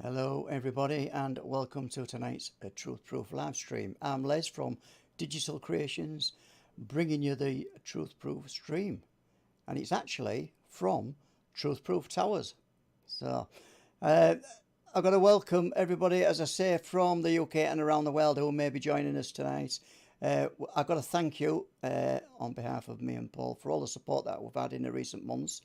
Hello everybody and welcome to tonight's Truth Proof live stream. I'm Les from Digital Creations, bringing you the Truth Proof stream, and it's actually from Truth Proof Towers. So I've got to welcome everybody, as I say, from the UK and around the world who may be joining us tonight. I've got to thank you on behalf of me and Paul for all the support that we've had in the recent months.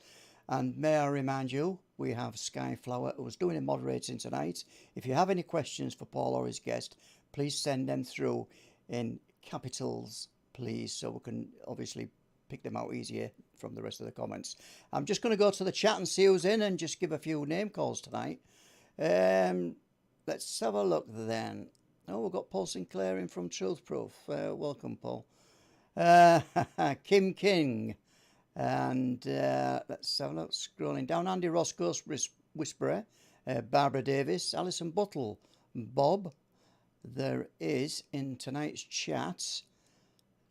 And may I remind you, we have Skyflower who's doing the moderating tonight. If you have any questions for Paul or his guest, please send them through in capitals, please, so we can obviously pick them out easier from the rest of the comments. I'm just going to go to the chat and see who's in and just give a few name calls tonight. Let's have a look then. Oh, we've got Paul Sinclair in from Truth Proof. Welcome, Paul. Kim King. And let's have a look, scrolling down. Andy Roscoe's Whisperer, Barbara Davis, Alison Buttle, Bob. There is in tonight's chat.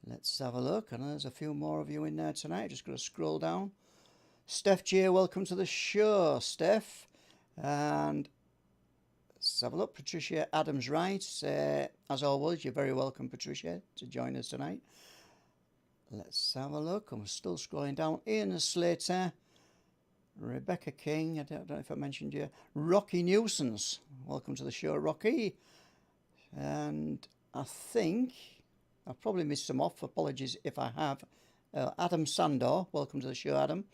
Let's have a look. And there's a few more of you in there tonight. Just going to scroll down. Steph J, welcome to the show, Steph. And let's have a look. Patricia Adams Wright. As always, you're very welcome, Patricia, to join us tonight. Let's have a look. I'm still scrolling down. Ian Slater, Rebecca King. I don't know if I mentioned you. Rocky Nuisance. Welcome to the show, Rocky. And I think I've probably missed some off. Apologies if I have. Adam Sandor. Welcome to the show, Adam.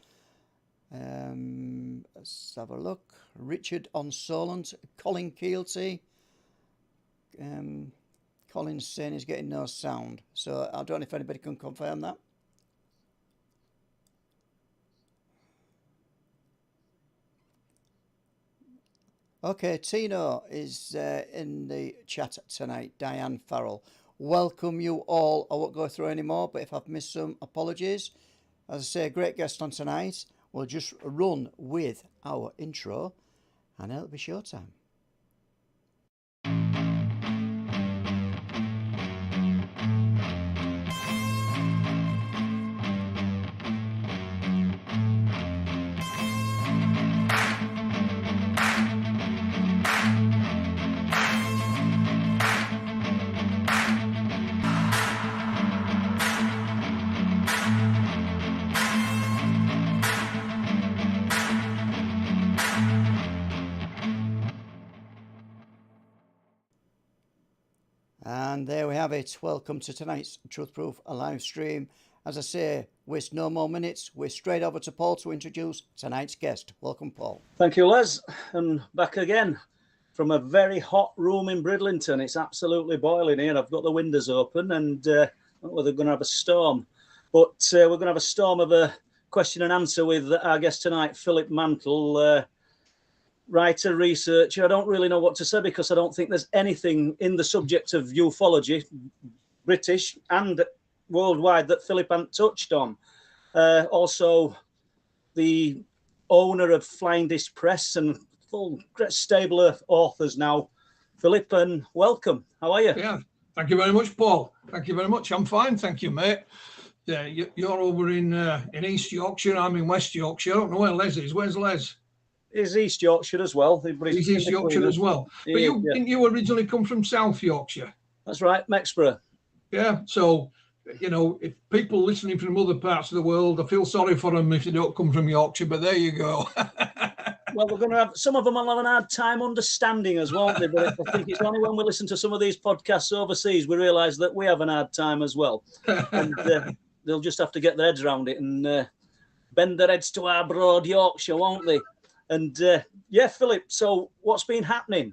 Let's have a look. Richard on Solent. Colin Keelty. Colin's saying he's getting no sound, so I don't know if anybody can confirm that. Okay, Tino is in the chat tonight. Diane Farrell. Welcome you all. I won't go through any more, but if I've missed some, apologies. As I say, great guest on tonight. We'll just run with our intro, and it'll be showtime. And there we have it. Welcome to tonight's Truth Proof live stream. As I say, waste no more minutes. We're straight over to Paul to introduce tonight's guest. Welcome, Paul. Thank you, Les. And back again from a very hot room in Bridlington. It's absolutely boiling here. I've got the windows open and I don't know whether we're going to have a storm. But we're going to have a storm of a question and answer with our guest tonight, Philip Mantle, writer, researcher. I don't really know what to say because I don't think there's anything in the subject of ufology, British and worldwide, that Philip hadn't touched on. Also, the owner of Flying Disc Press and full stable of authors now. Philip, and welcome. How are you? Yeah, thank you very much, Paul. Thank you very much. I'm fine, thank you, mate. Yeah, you're over in East Yorkshire. I'm in West Yorkshire. I don't know where Les is. Where's Les? Is East Yorkshire as well. He's East Yorkshire as well. But didn't you originally come from South Yorkshire? That's right, Mexborough. Yeah, so, you know, if people listening from other parts of the world, I feel sorry for them if they don't come from Yorkshire, but there you go. Well, we're going to have, some of them will have an hard time understanding us, won't they? But I think it's only when we listen to some of these podcasts overseas, we realise that we have an hard time as well. And they'll just have to get their heads around it and bend their heads to our broad Yorkshire, won't they? And yeah, Philip, so what's been happening?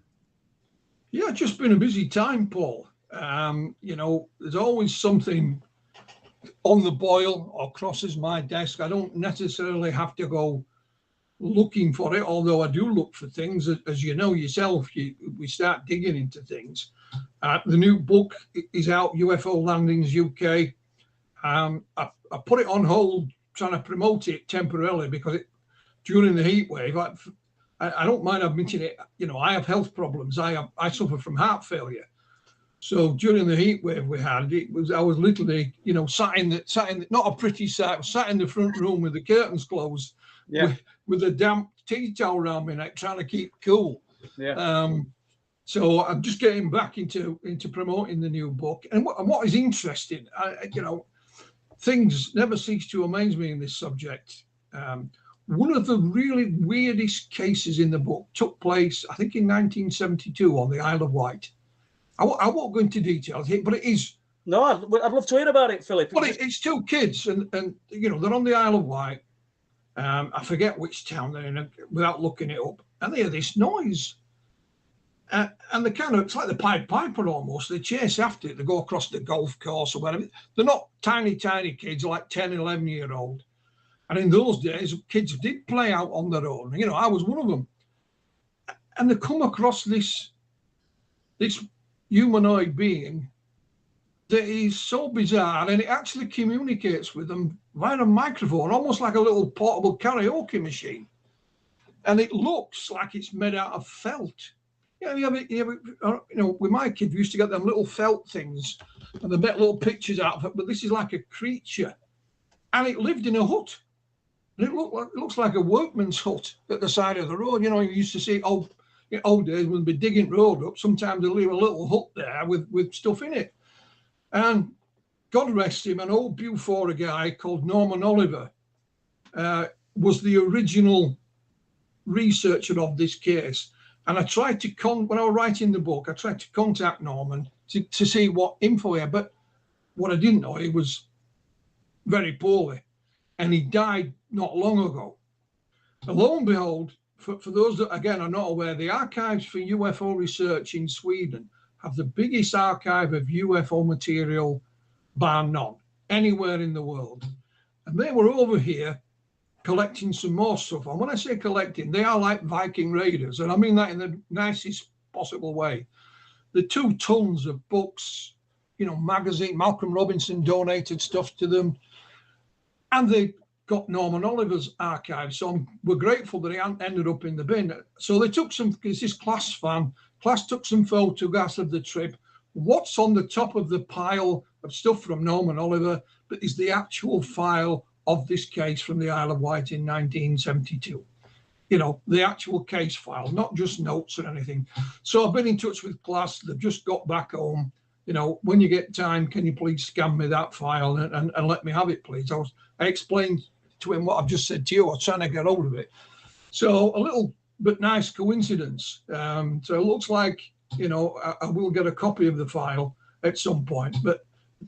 Yeah, it's just been a busy time, Paul. You know, there's always something on the boil or crosses my desk. I don't necessarily have to go looking for it, although I do look for things. As you know yourself, we start digging into things. The new book is out, UFO Landings UK. I put it on hold, trying to promote it temporarily because during the heat wave, I don't mind admitting it. You know, I have health problems. I suffer from heart failure. So during the heat wave we had, I was literally, you know, sat in not a pretty sight, sat in the front room with the curtains closed, with a damp tea towel around my neck, trying to keep cool. Yeah. So I'm just getting back into promoting the new book. And what is interesting, you know, things never cease to amaze me in this subject. One of the really weirdest cases in the book took place, I think, in 1972 on the Isle of Wight. I won't go into details here, but it is. No, I'd love to hear about it, Philip. Well, it's two kids, and you know, they're on the Isle of Wight. I forget which town they're in without looking it up, and they hear this noise. And they kind of, it's like the Pied Piper almost. They chase after it. They go across the golf course or whatever. They're not tiny kids, like 10, 11-year-old. And in those days, kids did play out on their own. You know, I was one of them. And they come across this humanoid being that is so bizarre, and it actually communicates with them via a microphone, almost like a little portable karaoke machine. And it looks like it's made out of felt. Yeah, you know, with my kids, we used to get them little felt things, and they make little pictures out of it. But this is like a creature, and it lived in a hut. And it looks like a workman's hut at the side of the road. You know, you used to see old days when they'd be digging road up. Sometimes they'd leave a little hut there with stuff in it. And God rest him, an old Beaufort guy called Norman Oliver was the original researcher of this case. And I tried to, when I was writing the book, I tried to contact Norman to see what info he had. But what I didn't know, he was very poorly. And he died not long ago. And lo and behold, for those that, again, are not aware, the archives for UFO research in Sweden have the biggest archive of UFO material, bar none, anywhere in the world. And they were over here collecting some more stuff. And when I say collecting, they are like Viking raiders, and I mean that in the nicest possible way. The 2 tons of books, you know, magazine, Malcolm Robinson donated stuff to them, and they got Norman Oliver's archive. So we're grateful that he ended up in the bin. So they took some, because this class took some photographs of the trip. What's on the top of the pile of stuff from Norman Oliver, but is the actual file of this case from the Isle of Wight in 1972. You know, the actual case file, not just notes or anything. So I've been in touch with class. They've just got back home. You know, when you get time, can you please scan me that file and let me have it, please? I explained to him what I've just said to you. I was trying to get hold of it. So a little but nice coincidence. So it looks like, you know, I will get a copy of the file at some point, but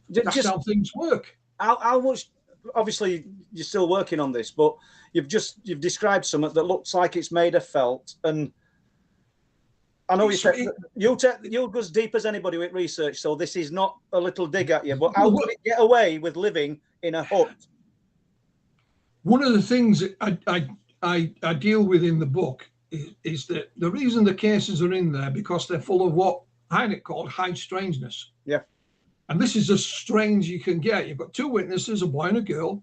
that's just how things work. How much? Obviously, you're still working on this, but you've described something that looks like it's made of felt, and I know you'll go as deep as anybody with research, so this is not a little dig at you. But how could it get away with living in a hut? One of the things I deal with in the book is that the reason the cases are in there because they're full of what Hynek called high strangeness. Yeah. And this is as strange you can get. You've got 2 witnesses, a boy and a girl.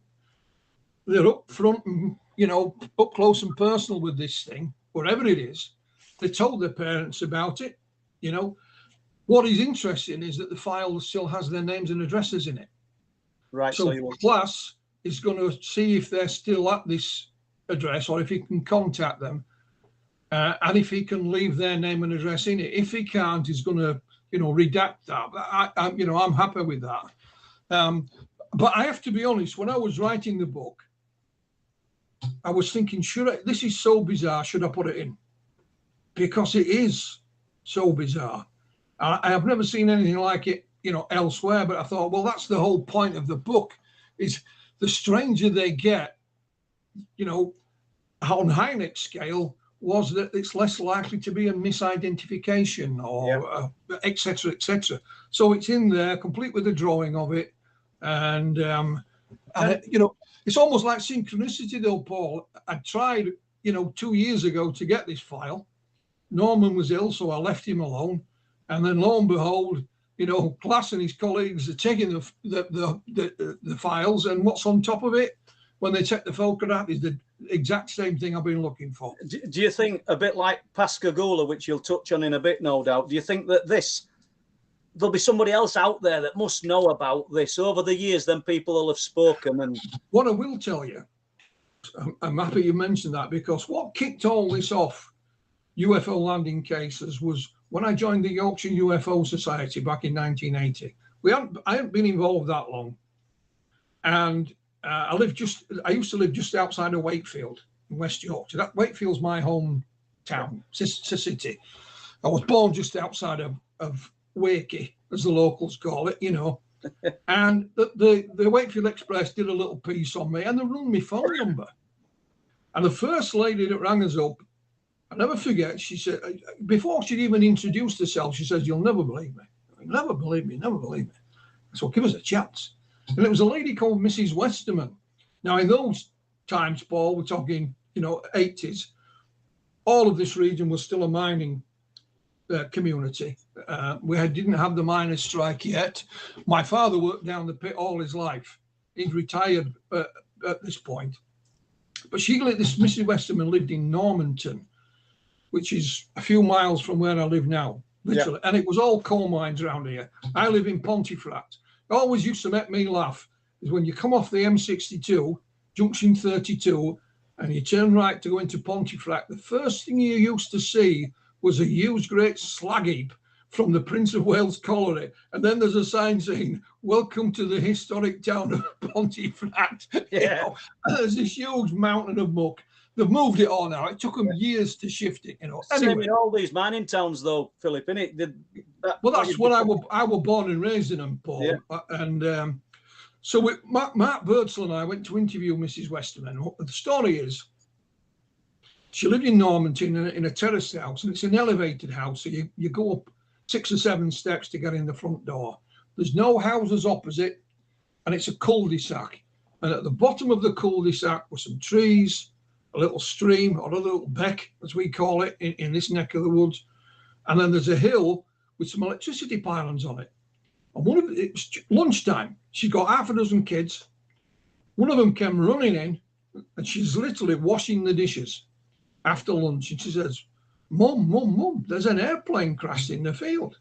They're up front and, you know, up close and personal with this thing, whatever it is. They told their parents about it. You know, what is interesting is that the file still has their names and addresses in it. Right. So class is going to see if they're still at this address or if he can contact them. And if he can leave their name and address in it. If he can't, he's going to, you know, redact that. I'm happy with that. But I have to be honest, when I was writing the book, I was thinking, this is so bizarre, should I put it in? Because it is so bizarre. I have never seen anything like it, you know, elsewhere, but I thought, well, that's the whole point of the book, is the stranger they get, you know, on Hynek's scale, was that it's less likely to be a misidentification or et cetera, et cetera. So it's in there, complete with a drawing of it. And you know, it's almost like synchronicity though, Paul. I tried, you know, 2 years ago to get this file. Norman was ill, so I left him alone. And then lo and behold, you know, Class and his colleagues are taking the files, and what's on top of it when they check the photograph is the exact same thing I've been looking for. Do you think, a bit like Pascagoula, which you'll touch on in a bit, no doubt, do you think that there'll be somebody else out there that must know about this over the years? Then people will have spoken. And what I will tell you, I'm happy you mentioned that, because what kicked all this off UFO landing cases was when I joined the Yorkshire UFO Society back in 1980. I hadn't been involved that long, and I used to live just outside of Wakefield in West Yorkshire. That Wakefield's my hometown, city. I was born just outside of Wakey, as the locals call it, you know. And the Wakefield Express did a little piece on me, and they rung my phone number. And the first lady that rang us up, I'll never forget, she said, before she'd even introduced herself, she says, "You'll never believe me. Never believe me, never believe me." So give us a chance. And it was a lady called Mrs. Westerman. Now, in those times, Paul, we're talking, 80s, all of this region was still a mining community. We didn't have the miners' strike yet. My father worked down the pit all his life. He's retired at this point. But this Mrs. Westerman lived in Normanton, which is a few miles from where I live now, literally. Yeah. And it was all coal mines around here. I live in Pontefract. It always used to make me laugh is when you come off the M62, junction 32, and you turn right to go into Pontefract, the first thing you used to see was a huge, great slag heap from the Prince of Wales Colliery. And then there's a sign saying, "Welcome to the historic town of Pontefract." Yeah. And there's this huge mountain of muck. They've moved it all now. It took them years to shift it, Anyway. Same in all these mining towns, though, Philip, innit? Well, that's what I was born and raised in them, Paul. Yeah. And so Mark Birdsall and I went to interview Mrs. Westerman. The story is, she lived in Normanton in a terraced house, and it's an elevated house. So you go up 6 or 7 steps to get in the front door. There's no houses opposite, and it's a cul-de-sac. And at the bottom of the cul-de-sac were some trees, a little stream, or a little beck, as we call it, in this neck of the woods. And then there's a hill with some electricity pylons on it. And it was lunchtime. She got half a dozen kids. One of them came running in, and she's literally washing the dishes after lunch. And she says, Mum, there's an airplane crashed in the field.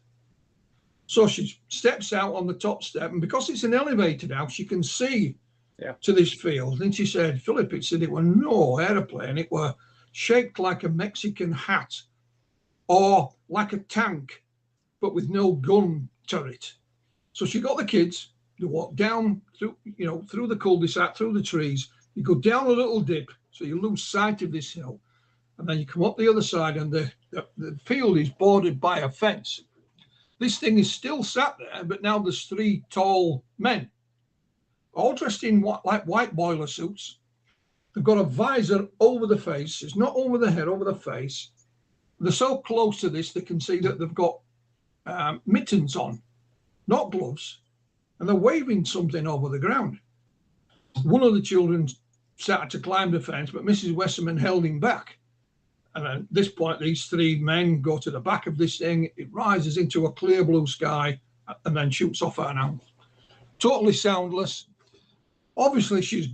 So she steps out on the top step, and because it's an elevated house, you can see to this field. And she said, "Philip," it said, "it were no airplane. It were shaped like a Mexican hat or like a tank, but with no gun turret." So she got the kids to walk down through the cul-de-sac, through the trees. You go down a little dip, so you lose sight of this hill. And then you come up the other side, and the field is bordered by a fence. This thing is still sat there, but now there's 3 tall men, all dressed in like white boiler suits. They've got a visor over the face. It's not over the head, over the face. They're so close to this, they can see that they've got mittens on, not gloves, and they're waving something over the ground. One of the children started to climb the fence, but Mrs. Westerman held him back. And at this point, these 3 men go to the back of this thing. It rises into a clear blue sky and then shoots off her now. Totally soundless. Obviously, she's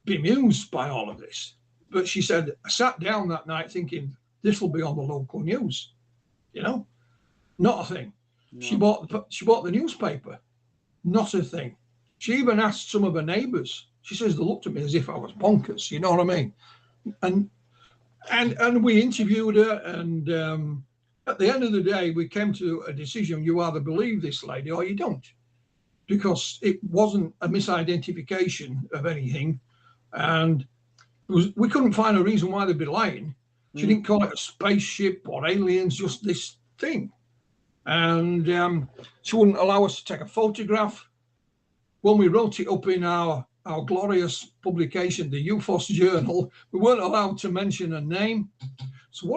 bemused by all of this. But she said, "I sat down that night thinking, this will be on the local news." Not a thing. No. She bought the newspaper. Not a thing. She even asked some of her neighbours. She says they looked at me as if I was bonkers. You know what I mean? And we interviewed her, and at the end of the day, we came to a decision: you either believe this lady or you don't, because it wasn't a misidentification of anything, and we couldn't find a reason why they'd be lying. She didn't call it a spaceship or aliens, just this thing. And she wouldn't allow us to take a photograph. When we wrote it up in our glorious publication, the UFOs Journal, we weren't allowed to mention a name. So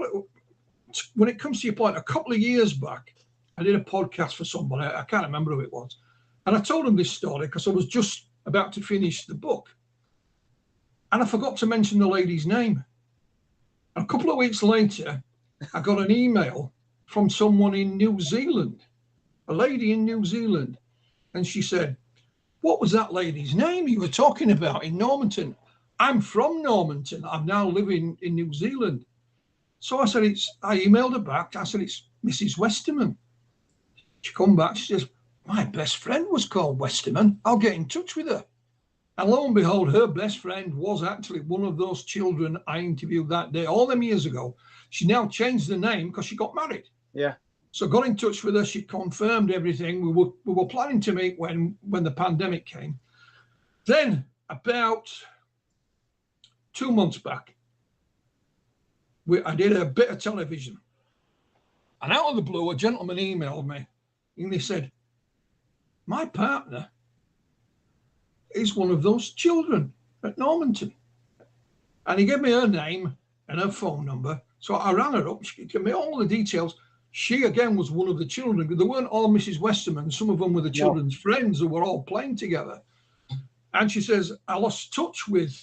when it comes to your point, a couple of years back, I did a podcast for somebody, I can't remember who it was, and I told them this story because I was just about to finish the book, and I forgot to mention the lady's name. A couple of weeks later, I got an email from someone in New Zealand, a lady in New Zealand, and she said, "What was that lady's name you were talking about in Normanton?" "I'm from Normanton. I'm now living in New Zealand." So I said, I emailed her back. I said, "It's Mrs. Westerman." She come back. She says, "My best friend was called Westerman. I'll get in touch with her." And lo and behold, her best friend was actually one of those children I interviewed that day, all them years ago. She now changed the name because she got married. Yeah. So got in touch with her. She confirmed everything. We were planning to meet when the pandemic came. Then about 2 months back, I did a bit of television. And out of the blue, a gentleman emailed me and he said, my partner is one of those children at Normanton. And he gave me her name and her phone number. So I rang her up. She gave me all the details. She, again, was one of the children. They weren't all Mrs. Westerman. Some of them were the children's friends who were all playing together. And she says, I lost touch with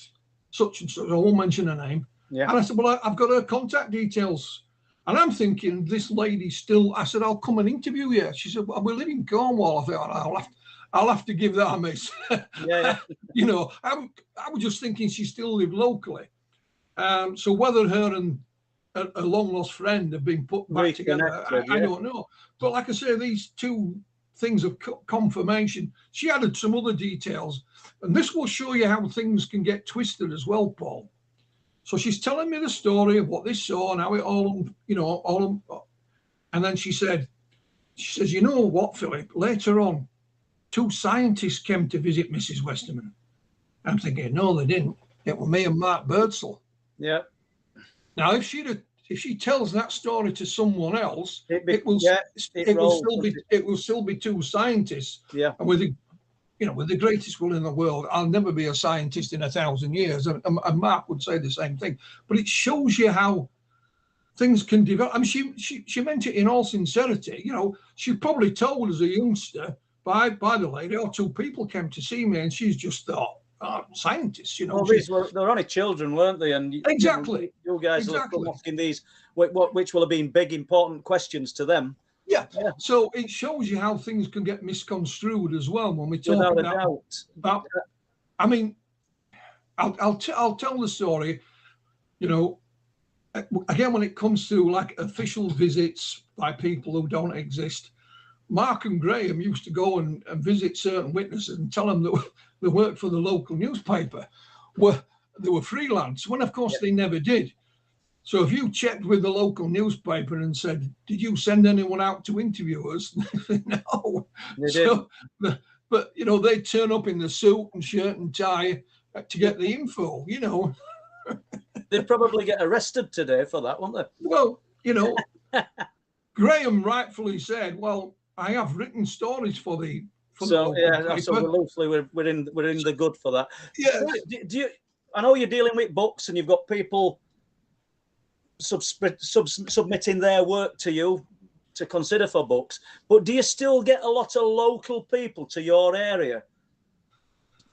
such and such. I won't mention her name. Yeah. And I said, well, I've got her contact details. And I'm thinking, this lady still, I said, I'll come and interview you. She said, well, we live in Cornwall. I thought, I'll have to give that a miss. Yeah. You know, I was just thinking she still lived locally. So whether her and a long lost friend have been put back together, I don't know. But like I say, these two things of confirmation, she added some other details. And this will show you how things can get twisted as well, Paul. So she's telling me the story of what they saw and how it all, you know, and then she says, you know what, Philip, later on, 2 scientists came to visit Mrs. Westerman. I'm thinking, no, they didn't. It was me and Mark Birdsall. Yeah. Now, if she tells that story to someone else, it will still be 2 scientists. Yeah. And with the greatest will in the world, I'll never be a scientist in 1,000 years. And Mark would say the same thing. But it shows you how things can develop. I mean, she meant it in all sincerity. You know, she probably told as a youngster, by the lady, 2 people came to see me, and she's just thought, scientists, you know. Well, they're only children, weren't they? And exactly. You guys will have come asking these, which will have been big, important questions to them. Yeah. So it shows you how things can get misconstrued as well when we talk about. I mean, I'll tell the story. You know, again, when it comes to like official visits by people who don't exist, Mark and Graham used to go and visit certain witnesses and tell them that they worked for the local newspaper. They were freelance, when of course they never did. So if you checked with the local newspaper and said, did you send anyone out to interview us? No. So, but, you know, they turn up in the suit and shirt and tie to get the info, you know. They'd probably get arrested today for that, wouldn't they? Well, you know, Graham rightfully said, well, I have written stories for the so loosely we're in the good for that. Yeah. Do you? I know you're dealing with books and you've got people submitting their work to you to consider for books, but do you still get a lot of local people to your area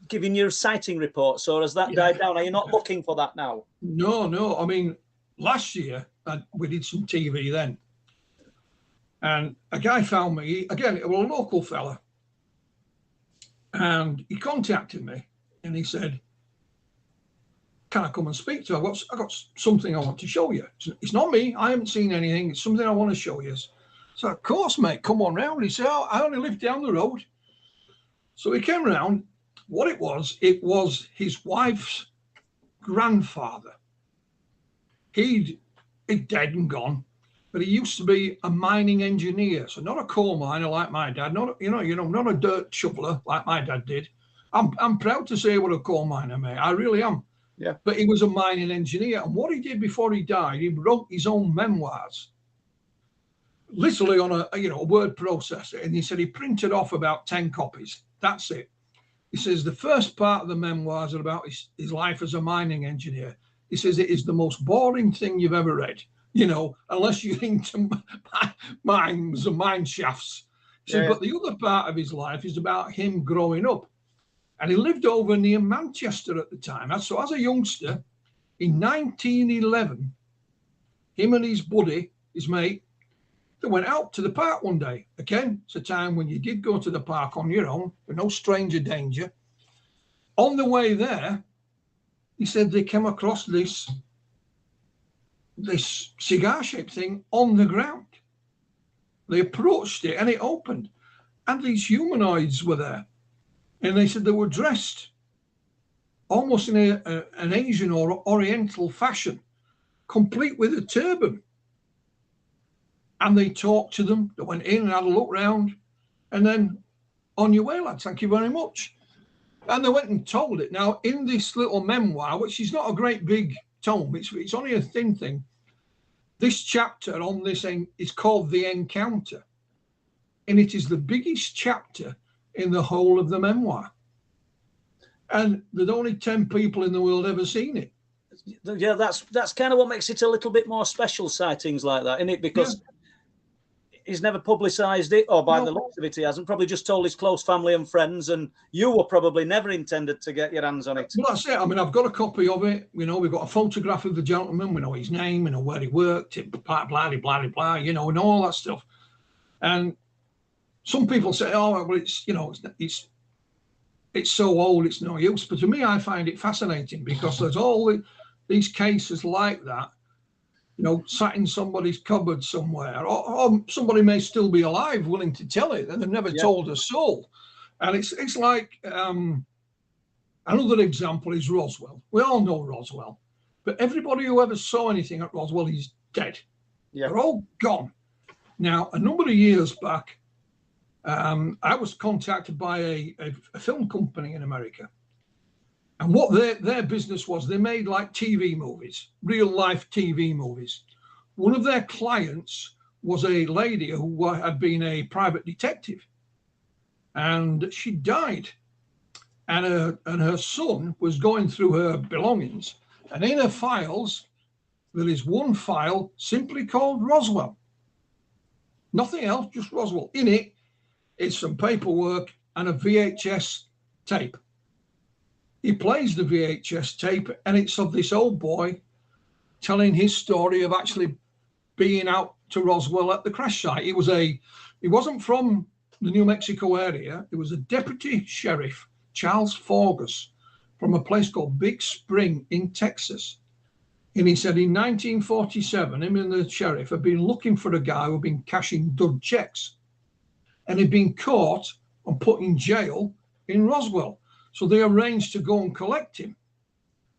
giving you sighting reports, or has that died down? Are you not looking for that now? No. I mean, last year we did some TV then. And a guy found me, again, it was a local fella. And he contacted me and he said, can I come and speak to you? I got something I want to show you. It's not me. I haven't seen anything. It's something I want to show you. So, of course, mate, come on round. He said, I only live down the road. So he came round. What it was his wife's grandfather. He'd dead and gone. But he used to be a mining engineer, so not a coal miner like my dad, not a dirt shoveler like my dad did. I'm proud to say what a coal miner, mate. I really am. Yeah. But he was a mining engineer, and what he did before he died, he wrote his own memoirs, literally on a word processor, and he said he printed off about 10 copies. That's it. He says the first part of the memoirs are about his life as a mining engineer. He says it is the most boring thing you've ever read. You know, unless you're into mines and mine shafts. So, but the other part of his life is about him growing up. And he lived over near Manchester at the time. So as a youngster, in 1911, him and his buddy, his mate, they went out to the park one day. Again, it's a time when you did go to the park on your own, with no stranger danger. On the way there, he said they came across this cigar-shaped thing on the ground. They approached it and it opened, and these humanoids were there. And they said they were dressed almost in an Asian or Oriental fashion, complete with a turban. And they talked to them. They went in and had a look round, and then on your way, lads. Thank you very much. And they went and told it. Now, in this little memoir, which is not a great big tome, it's only a thin thing. This chapter on this is called The Encounter, and it is the biggest chapter in the whole of the memoir. And there's only 10 people in the world ever seen it. Yeah, that's kind of what makes it a little bit more special, sightings like that, isn't it? Because he's never publicised it, or by the looks of it, he hasn't. Probably just told his close family and friends, and you were probably never intended to get your hands on it. Well, that's it. I mean, I've got a copy of it. You know, we've got a photograph of the gentleman. We know his name, we know where he worked, blah, blah, blah, blah, you know, and all that stuff. And some people say, oh, well, it's, you know, it's so old, it's no use. But to me, I find it fascinating because there's all these cases like that, you know, sat in somebody's cupboard somewhere, or somebody may still be alive, willing to tell it, and they've never told a soul. And it's like another example is Roswell. We all know Roswell, but everybody who ever saw anything at Roswell is dead. Yeah. They're all gone. Now, a number of years back, I was contacted by a film company in America. And what their business was, they made like TV movies, real life TV movies. One of their clients was a lady who had been a private detective, and she died. And her son was going through her belongings, and in her files, there is one file simply called Roswell. Nothing else, just Roswell. In it is some paperwork and a VHS tape. He plays the VHS tape, and it's of this old boy telling his story of actually being out to Roswell at the crash site. He wasn't from the New Mexico area. It was a deputy sheriff, Charles Forgus, from a place called Big Spring in Texas. And he said in 1947, him and the sheriff had been looking for a guy who had been cashing dud checks, and he'd been caught and put in jail in Roswell. So they arranged to go and collect him.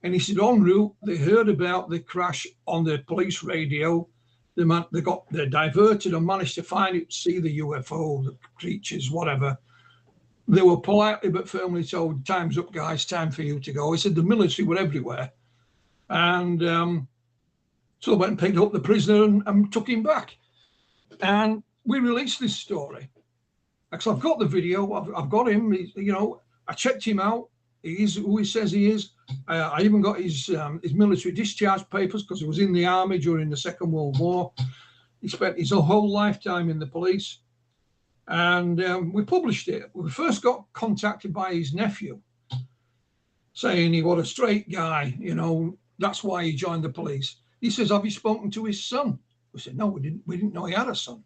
And he said, en route, they heard about the crash on the police radio. They diverted and managed to find it, see the UFO, the creatures, whatever. They were politely but firmly told, time's up, guys, time for you to go. He said the military were everywhere. And so they went and picked up the prisoner and took him back. And we released this story. Because I've got the video, I've got him, you know, I checked him out. He is who he says he is. I even got his military discharge papers because he was in the army during the Second World War. He spent his whole lifetime in the police. And we published it. We first got contacted by his nephew saying he was a straight guy, you know, that's why he joined the police. He says, have you spoken to his son? We said, no, we didn't know he had a son.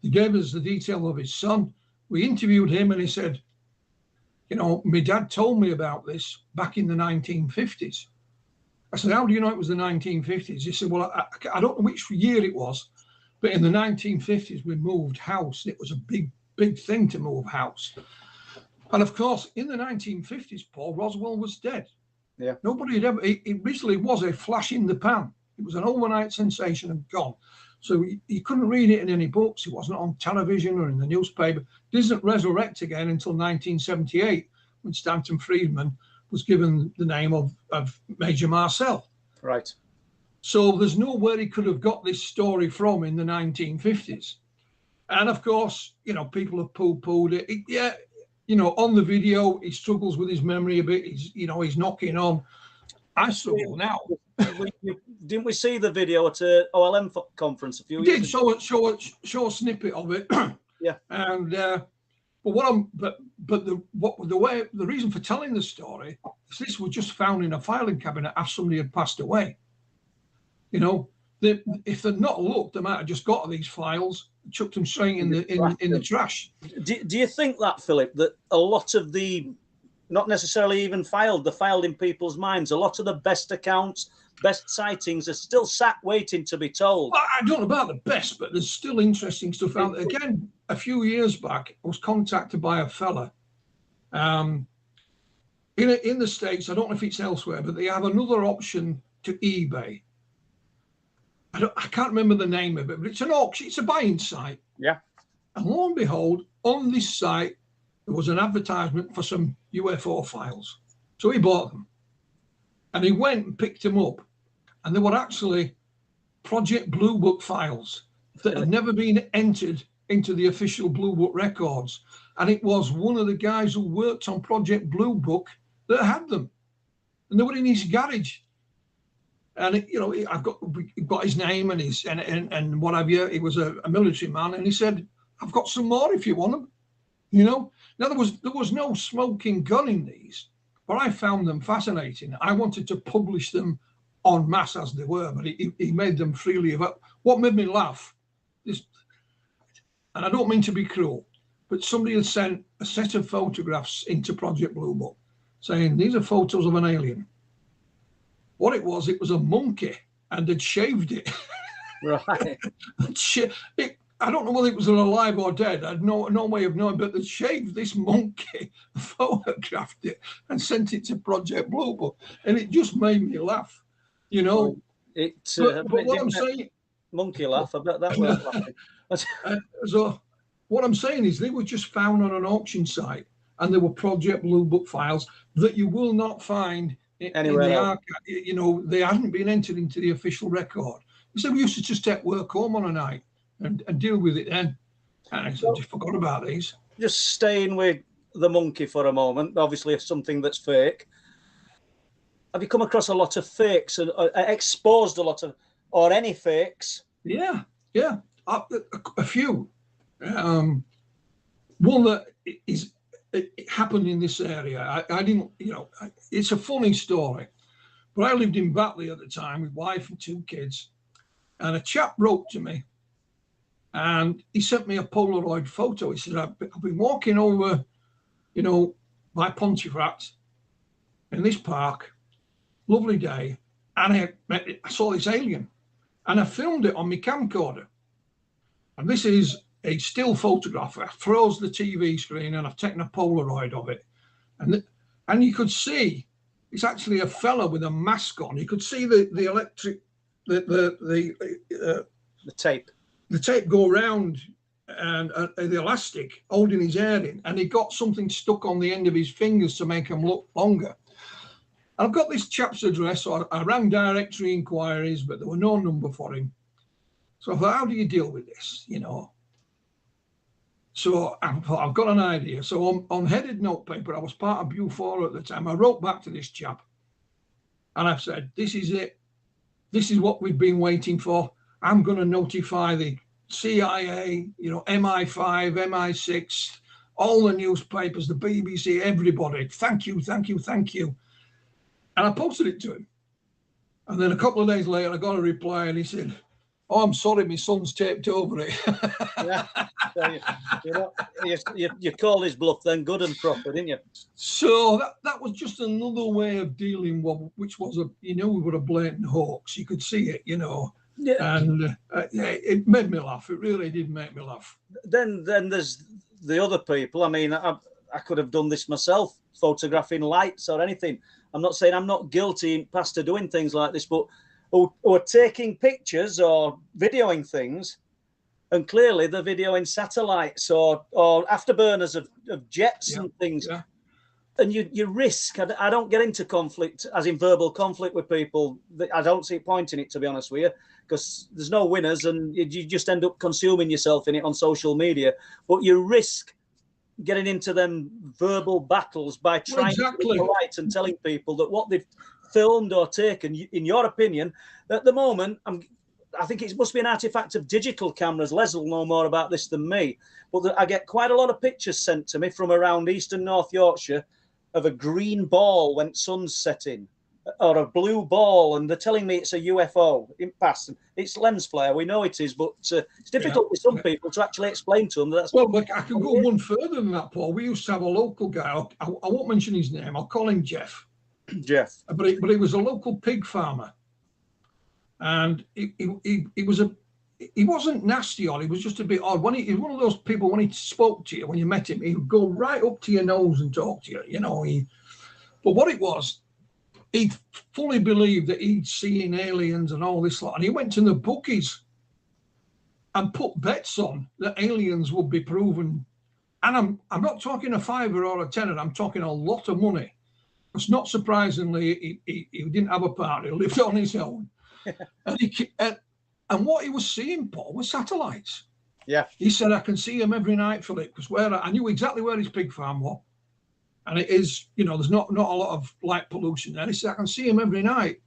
He gave us the detail of his son. We interviewed him and he said, you know, my dad told me about this back in the 1950s. I said, how do you know it was the 1950s? He said, well, I don't know which year it was, but in the 1950s, we moved house. It was a big, big thing to move house. And of course, in the 1950s, Paul, Roswell was dead. Yeah. Nobody had ever, it originally was a flash in the pan. It was an overnight sensation and gone. So you couldn't read it in any books. It wasn't on television or in the newspaper. It doesn't resurrect again until 1978, when Stanton Friedman was given the name of Major Marcel. Right. So there's nowhere he could have got this story from in the 1950s. And of course, you know, people have poo-pooed it. Yeah, you know, on the video, he struggles with his memory a bit. He's knocking on. I struggle now. Didn't we see the video at a OLM conference a few years ago? Show a snippet of it. Yeah. And the reason for telling the story is this was just found in a filing cabinet after somebody had passed away. You know, if they'd not looked, they might have just got these files, chucked them straight in the trash. Do you think that, Philip, that a lot of the, not necessarily even filed in people's minds, a lot of the best accounts, best sightings are still sat waiting to be told? Well, I don't know about the best, but there's still interesting stuff out there. Again, a few years back, I was contacted by a fella. in the States, I don't know if it's elsewhere, but they have another option to eBay. I can't remember the name of it, but it's an auction. It's a buying site. Yeah. And lo and behold, on this site, there was an advertisement for some UFO files. So he bought them. And he went and picked them up. And they were actually Project Blue Book files that had never been entered into the official Blue Book records. And it was one of the guys who worked on Project Blue Book that had them. And they were in his garage. And I've got his name and his and what have you. He was a military man, and he said, "I've got some more if you want them." Now there was no smoking gun in these, but I found them fascinating. I wanted to publish them en masse as they were, but he made them freely. What made me laugh is, and I don't mean to be cruel, but somebody had sent a set of photographs into Project Blue Book, saying these are photos of an alien. What it was a monkey, and they'd shaved it. Right. I don't know whether it was alive or dead. I had no way of knowing, but they shaved this monkey, photographed it, and sent it to Project Blue Book, and it just made me laugh. But what I'm saying, monkey laugh. I bet that was laughing. So what I'm saying is, they were just found on an auction site, and they were Project Blue Book files that you will not find anywhere in the archive. They hadn't been entered into the official record. So we used to just take work home on a night and deal with it then. And I just forgot about these. Just staying with the monkey for a moment, obviously something that's fake. Have you come across a lot of fakes and exposed a lot of, or any fakes? Yeah. A few. One that it happened in this area. I didn't, it's a funny story, but I lived in Batley at the time with wife and 2 kids, and a chap wrote to me, and he sent me a Polaroid photo. He said, I've been walking over, by Pontefract in this park, lovely day, and I saw this alien, and I filmed it on my camcorder. And this is a still photograph. I froze the TV screen, and I've taken a Polaroid of it, and you could see it's actually a fella with a mask on. You could see the electric, the tape go around, and the elastic holding his hair in, and he got something stuck on the end of his fingers to make him look longer. I've got this chap's address, so I rang directory inquiries, but there were no number for him. So I thought, how do you deal with this? So I thought, I've got an idea. So on headed notepaper, I was part of BU4 at the time. I wrote back to this chap, and I said, this is it. This is what we've been waiting for. I'm going to notify the CIA, MI5, MI6, all the newspapers, the BBC, everybody. Thank you. And I posted it to him. And then a couple of days later, I got a reply, and he said, "Oh, I'm sorry, my son's taped over it." You called his bluff then, good and proper, didn't you? So that was just another way of dealing with, which was we were a blatant hoax. You could see it, Yeah. And it made me laugh. It really did make me laugh. Then there's the other people. I mean, I could have done this myself, photographing lights or anything. I'm not saying I'm not guilty past to doing things like this, but who are taking pictures or videoing things, and clearly they're videoing satellites or afterburners of jets and things. Yeah. And you risk. I don't get into conflict, as in verbal conflict with people. I don't see point in it, to be honest with you, because there's no winners, and you just end up consuming yourself in it on social media. But you risk getting into them verbal battles by trying to be polite and telling people that what they've filmed or taken, in your opinion, at the moment, I think it must be an artifact of digital cameras. Les will know more about this than me, but I get quite a lot of pictures sent to me from around East and North Yorkshire of a green ball when sun's setting, or a blue ball, and they're telling me it's a UFO in past. It's lens flare, we know it is, but it's difficult with some people to actually explain to them that that's. Well, I can go one further than that, Paul. We used to have a local guy. I won't mention his name. I'll call him Jeff. But he was a local pig farmer, and he wasn't nasty on. He was just a bit odd. He was one of those people, when he spoke to you, when you met him, he would go right up to your nose and talk to you. But what it was, he fully believed that he'd seen aliens and all this lot, and he went to the bookies and put bets on that aliens would be proven. And I'm not talking a fiver or a tenner, I'm talking a lot of money. It's not surprisingly, he didn't have a partner, he lived on his own. And what he was seeing, Paul, was satellites. Yeah. He said, I can see him every night, Philip, because I knew exactly where his pig farm was. And it is, there's not a lot of light pollution there. He said, I can see him every night.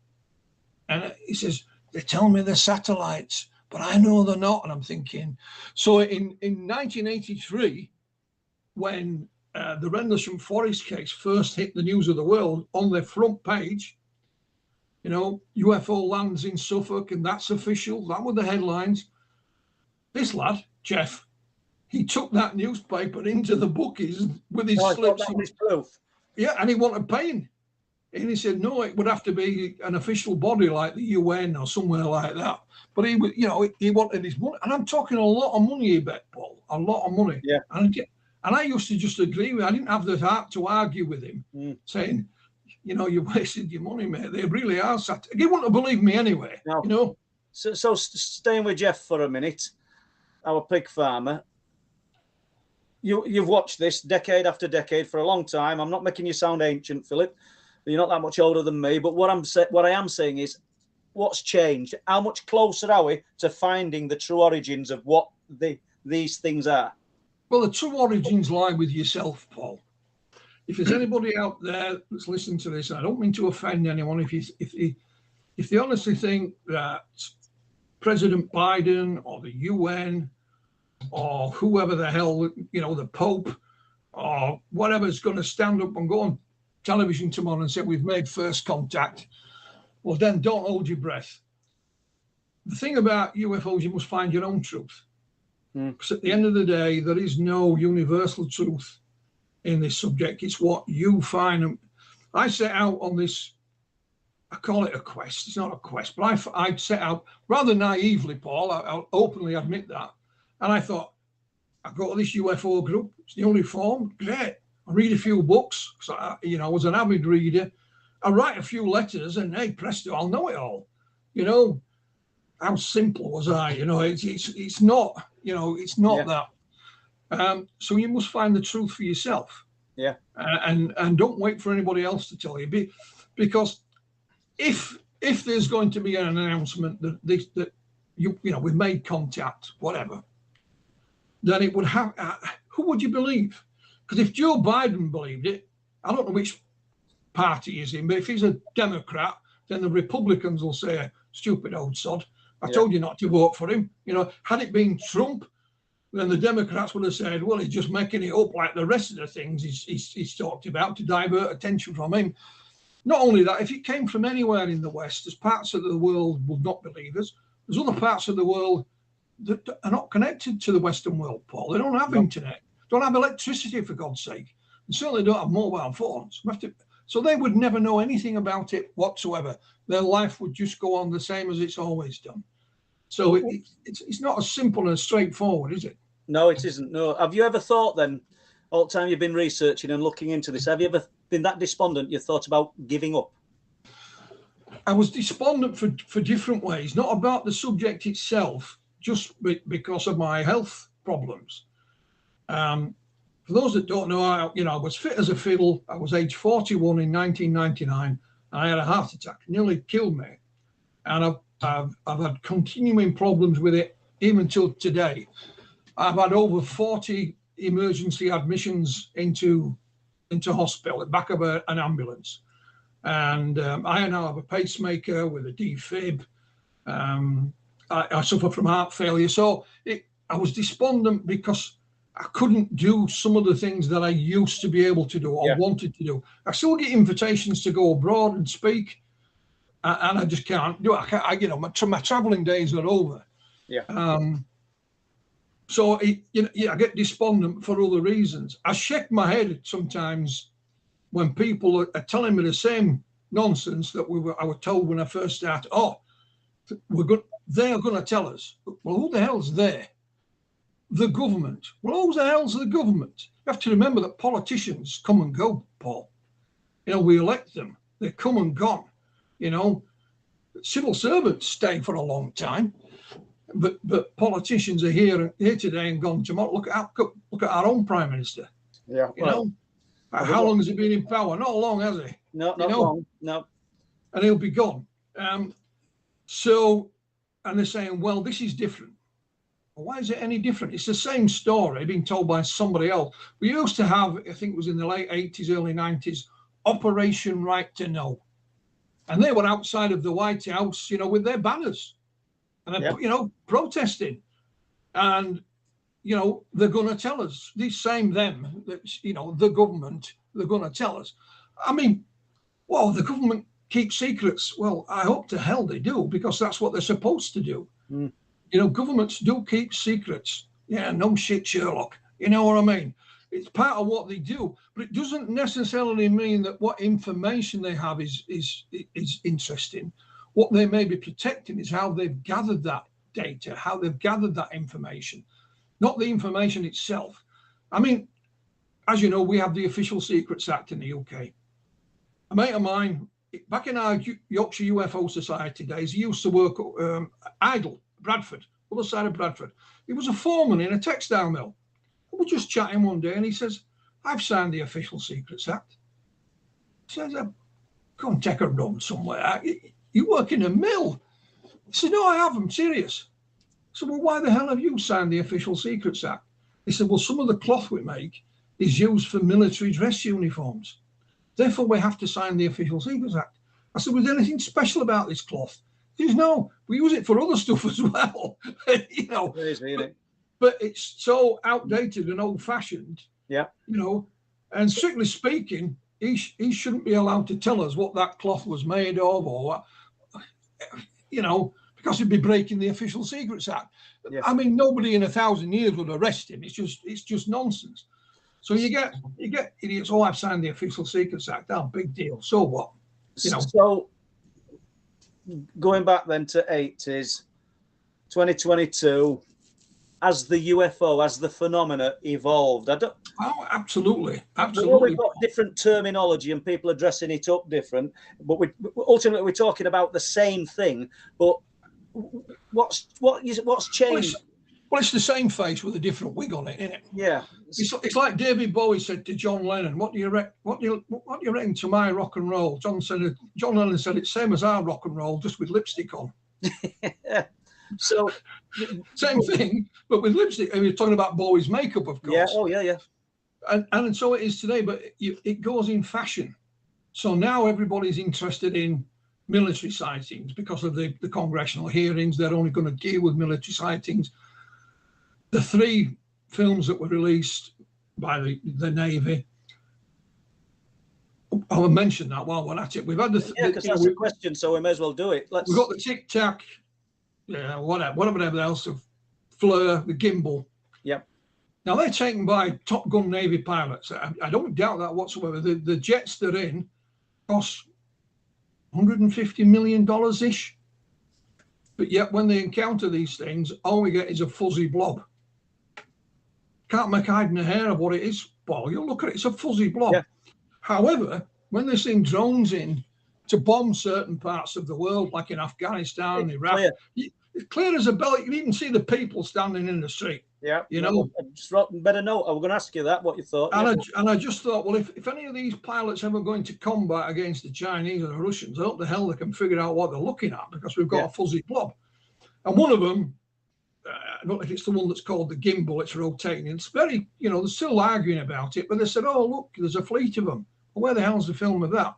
And he says, they tell me they're satellites, but I know they're not. And I'm thinking, so in 1983, when the Rendlesham Forest case first hit the news of the world, on their front page, UFO lands in Suffolk, and that's official. That were the headlines. This lad, Jeff, he took that newspaper into the bookies with his slips. His proof. Yeah, and he wanted paying. And he said, no, it would have to be an official body like the UN or somewhere like that. But he wanted his money. And I'm talking a lot of money, you bet, Paul. A lot of money. Yeah. And I used to just agree with him. I didn't have the heart to argue with him, saying, you wasted your money, mate. They really are. He wouldn't have believed me anyway, No. So staying with Jeff for a minute, our pig farmer, you've watched this decade after decade for a long time. I'm not making you sound ancient, Philip. You're not that much older than me. But what I am saying is, what's changed? How much closer are we to finding the true origins of what these things are? Well, the true origins lie with yourself, Paul. If there's anybody out there that's listening to this, and I don't mean to offend anyone, if they honestly think that President Biden or the UN or whoever the hell, the Pope or whatever is going to stand up and go on television tomorrow and say we've made first contact, well, then don't hold your breath. The thing about UFOs, you must find your own truth. Because at the end of the day, there is no universal truth in this subject. It's what you find. I set out on this, I call it a quest. It's not a quest, but I set out rather naively, Paul. I'll openly admit that. And I thought, I go to this UFO group. It's newly formed. Great. I read a few books. So I was an avid reader. I write a few letters, and hey, presto, I'll know it all. How simple was I? It's not. It's not that. So you must find the truth for yourself. Yeah. And don't wait for anybody else to tell you, because if there's going to be an announcement that we've made contact, whatever, then it would have. Who would you believe? Because if Joe Biden believed it, I don't know which party he's in, but if he's a Democrat, then the Republicans will say, "Stupid old sod. I told you not to vote for him." Had it been Trump, then the Democrats would have said, well, he's just making it up like the rest of the things he's talked about to divert attention from him. Not only that, if it came from anywhere in the West, there's parts of the world will not believe us. There's other parts of the world that are not connected to the Western world, Paul. They don't have internet, don't have electricity, for God's sake, and certainly don't have mobile phones. So they would never know anything about it whatsoever. Their life would just go on the same as it's always done. So it's not as simple and straightforward, is it? No, it isn't. No. Have you ever thought then, all the time you've been researching and looking into this, have you ever been that despondent you thought about giving up? I was despondent for different ways, not about the subject itself, just because of my health problems. For those that don't know, I was fit as a fiddle. I was age 41 in 1999, and I had a heart attack, nearly killed me. And I've had continuing problems with it even till today. I've had over 40 emergency admissions into hospital at the back of an ambulance. And I now have a pacemaker with a defib. I suffer from heart failure. So I was despondent because I couldn't do some of the things that I used to be able to do or wanted to do. I still get invitations to go abroad and speak, and I just can't do it. My traveling days are over. Yeah. So I get despondent for other reasons. I shake my head sometimes when people are telling me the same nonsense that I was told when I first started. Oh, they're going to tell us. Well, who the hell's they? The government. Well, who the hell's the government? You have to remember that politicians come and go, Paul. You know, we elect them. They come and gone. You know, civil servants stay for a long time, but politicians are here today and gone tomorrow. Look at our own Prime Minister. Yeah. You know, how long has he been in power? Not long, has he? No, not long. No. And he'll be gone. So, and they're saying, well, this is different. Well, why is it any different? It's the same story being told by somebody else. We used to have, I think it was in the late 80s, early 90s, Operation Right to Know. And they were outside of the White House, you know, with their banners and, you know, protesting. And, you know, they're going to tell us, these same them, you know, the government, they're going to tell us. I mean, well, the government keeps secrets. Well, I hope to hell they do, because that's what they're supposed to do. You know, governments do keep secrets. Yeah, no shit, Sherlock. You know what I mean? It's part of what they do, but it doesn't necessarily mean that what information they have is interesting. What they may be protecting is how they've gathered that data, how they've gathered that information, not the information itself. I mean, as you know, we have the Official Secrets Act in the UK. A mate of mine, back in our Yorkshire UFO Society days, he used to work Idle, Bradford, other side of Bradford. He was a foreman in a textile mill. We were just chatting one day and he says, I've signed the Official Secrets Act. He says, go and take a run somewhere. You work in a mill. He said, no, I have. I'm serious. I said, well, why the hell have you signed the Official Secrets Act? He said, well, some of the cloth we make is used for military dress uniforms. Therefore, we have to sign the Official Secrets Act. I said, was there anything special about this cloth? He says, no, we use it for other stuff as well. You know, It is, really. But it's so outdated and old-fashioned. Yeah. You know, and strictly speaking, he shouldn't be allowed to tell us what that cloth was made of, or what, you know, because he'd be breaking the Official Secrets Act. Yeah. I mean, nobody in 1,000 years would arrest him. It's just nonsense. So you get idiots. Oh, I've signed the Official Secrets Act. Oh, big deal. So what? You know. So going back then to 80s, 2022. As the UFO, as the phenomena evolved, absolutely. We've got different terminology and people are dressing it up different, but ultimately we're talking about the same thing. But what's changed? Well, it's the same face with a different wig on it, isn't it? Yeah. It's like David Bowie said to John Lennon, "What do you reckon to my rock and roll?" John Lennon said, "It's same as our rock and roll, just with lipstick on." So same thing, but with lipstick. I mean, you're talking about Bowie's makeup, of course. Yeah. Oh, yeah, yeah. And so it is today, but it goes in fashion. So now everybody's interested in military sightings because of the congressional hearings. They're only going to deal with military sightings. The 3 films that were released by the Navy. I'll mention that while we're at it. We've had because that's a question, so we may as well do it. We've got the Tic Tac. Yeah, whatever else of Fleur, the gimbal. Yep. Now they're taken by Top Gun Navy pilots. I don't doubt that whatsoever. The jets they're in cost $150 million ish. But yet when they encounter these things, all we get is a fuzzy blob. Can't make hide nor hair of what it is. Well, you'll look at it, it's a fuzzy blob. Yeah. However, when they send drones in to bomb certain parts of the world, like in Afghanistan, Iraq, clear as a bell. You can even see the people standing in the street. Yeah, you know. Just better note. I was going to ask you that, what you thought. And I just thought, well, if any of these pilots ever go into combat against the Chinese or the Russians, I hope the hell they can figure out what they're looking at, because we've got a fuzzy blob. And one of them, I don't know if it's the one that's called the gimbal. It's rotating. It's very, you know, they're still arguing about it, but they said, oh, look, there's a fleet of them. Well, where the hell's the film of that?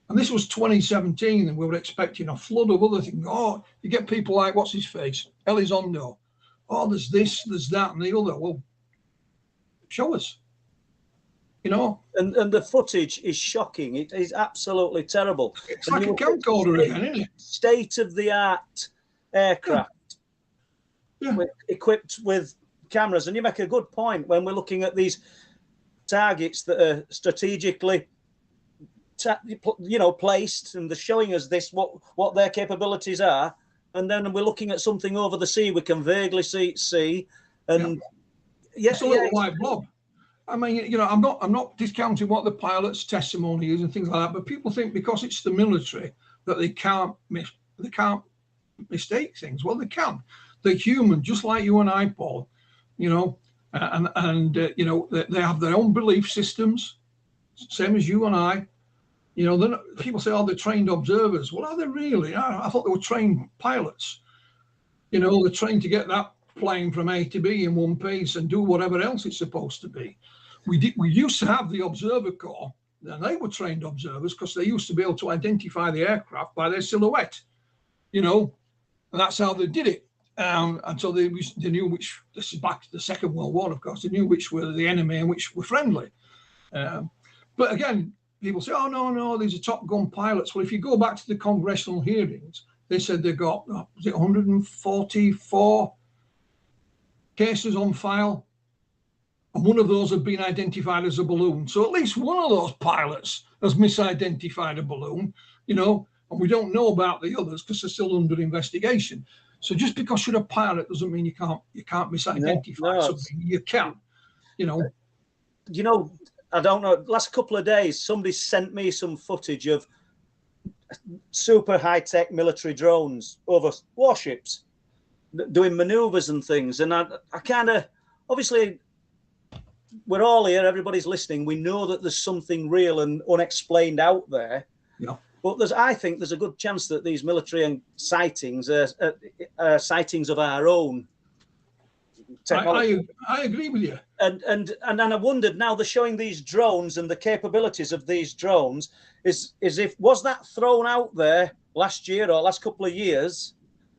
And this was 2017, and we were expecting a flood of other things. Oh, you get people like, what's his face? Elizondo. Oh, there's this, there's that, and the other. Well, show us. You know? And the footage is shocking. It is absolutely terrible. It's like a camcorder again, isn't it? State-of-the-art aircraft. Yeah. Equipped with cameras. And you make a good point when we're looking at these targets that are strategically placed, and they're showing us what their capabilities are, and then we're looking at something over the sea we can vaguely see, and it's a little white blob. I mean, you know, I'm not discounting what the pilot's testimony is and things like that, but people think because it's the military that they can't mistake things. Well, they can. They're human, just like you and I, Paul. You know, and you know, they have their own belief systems, same as you and I. You know, people say, "Oh, they're trained observers." Well, are they really? I thought they were trained pilots. You know, they're trained to get that plane from A to B in one piece and do whatever else it's supposed to be. We used to have the observer corps, and they were trained observers because they used to be able to identify the aircraft by their silhouette. You know, and that's how they did it. And so they knew which. This is back to the Second World War, of course. They knew which were the enemy and which were friendly. But again, people say, "Oh no, these are Top Gun pilots." Well, if you go back to the congressional hearings, they said they got 144 cases on file, and one of those had been identified as a balloon. So at least one of those pilots has misidentified a balloon, you know, and we don't know about the others because they're still under investigation. So just because you're a pilot doesn't mean you can't misidentify something. You can, you know. You know, I don't know. Last couple of days, somebody sent me some footage of super high-tech military drones over warships doing maneuvers and things. And I kind of, obviously, we're all here, everybody's listening. We know that there's something real and unexplained out there. Yeah. But I think there's a good chance that these military sightings are sightings of our own technology. I agree with you. And I wondered, now they're showing these drones and the capabilities of these drones, was that thrown out there last year or last couple of years?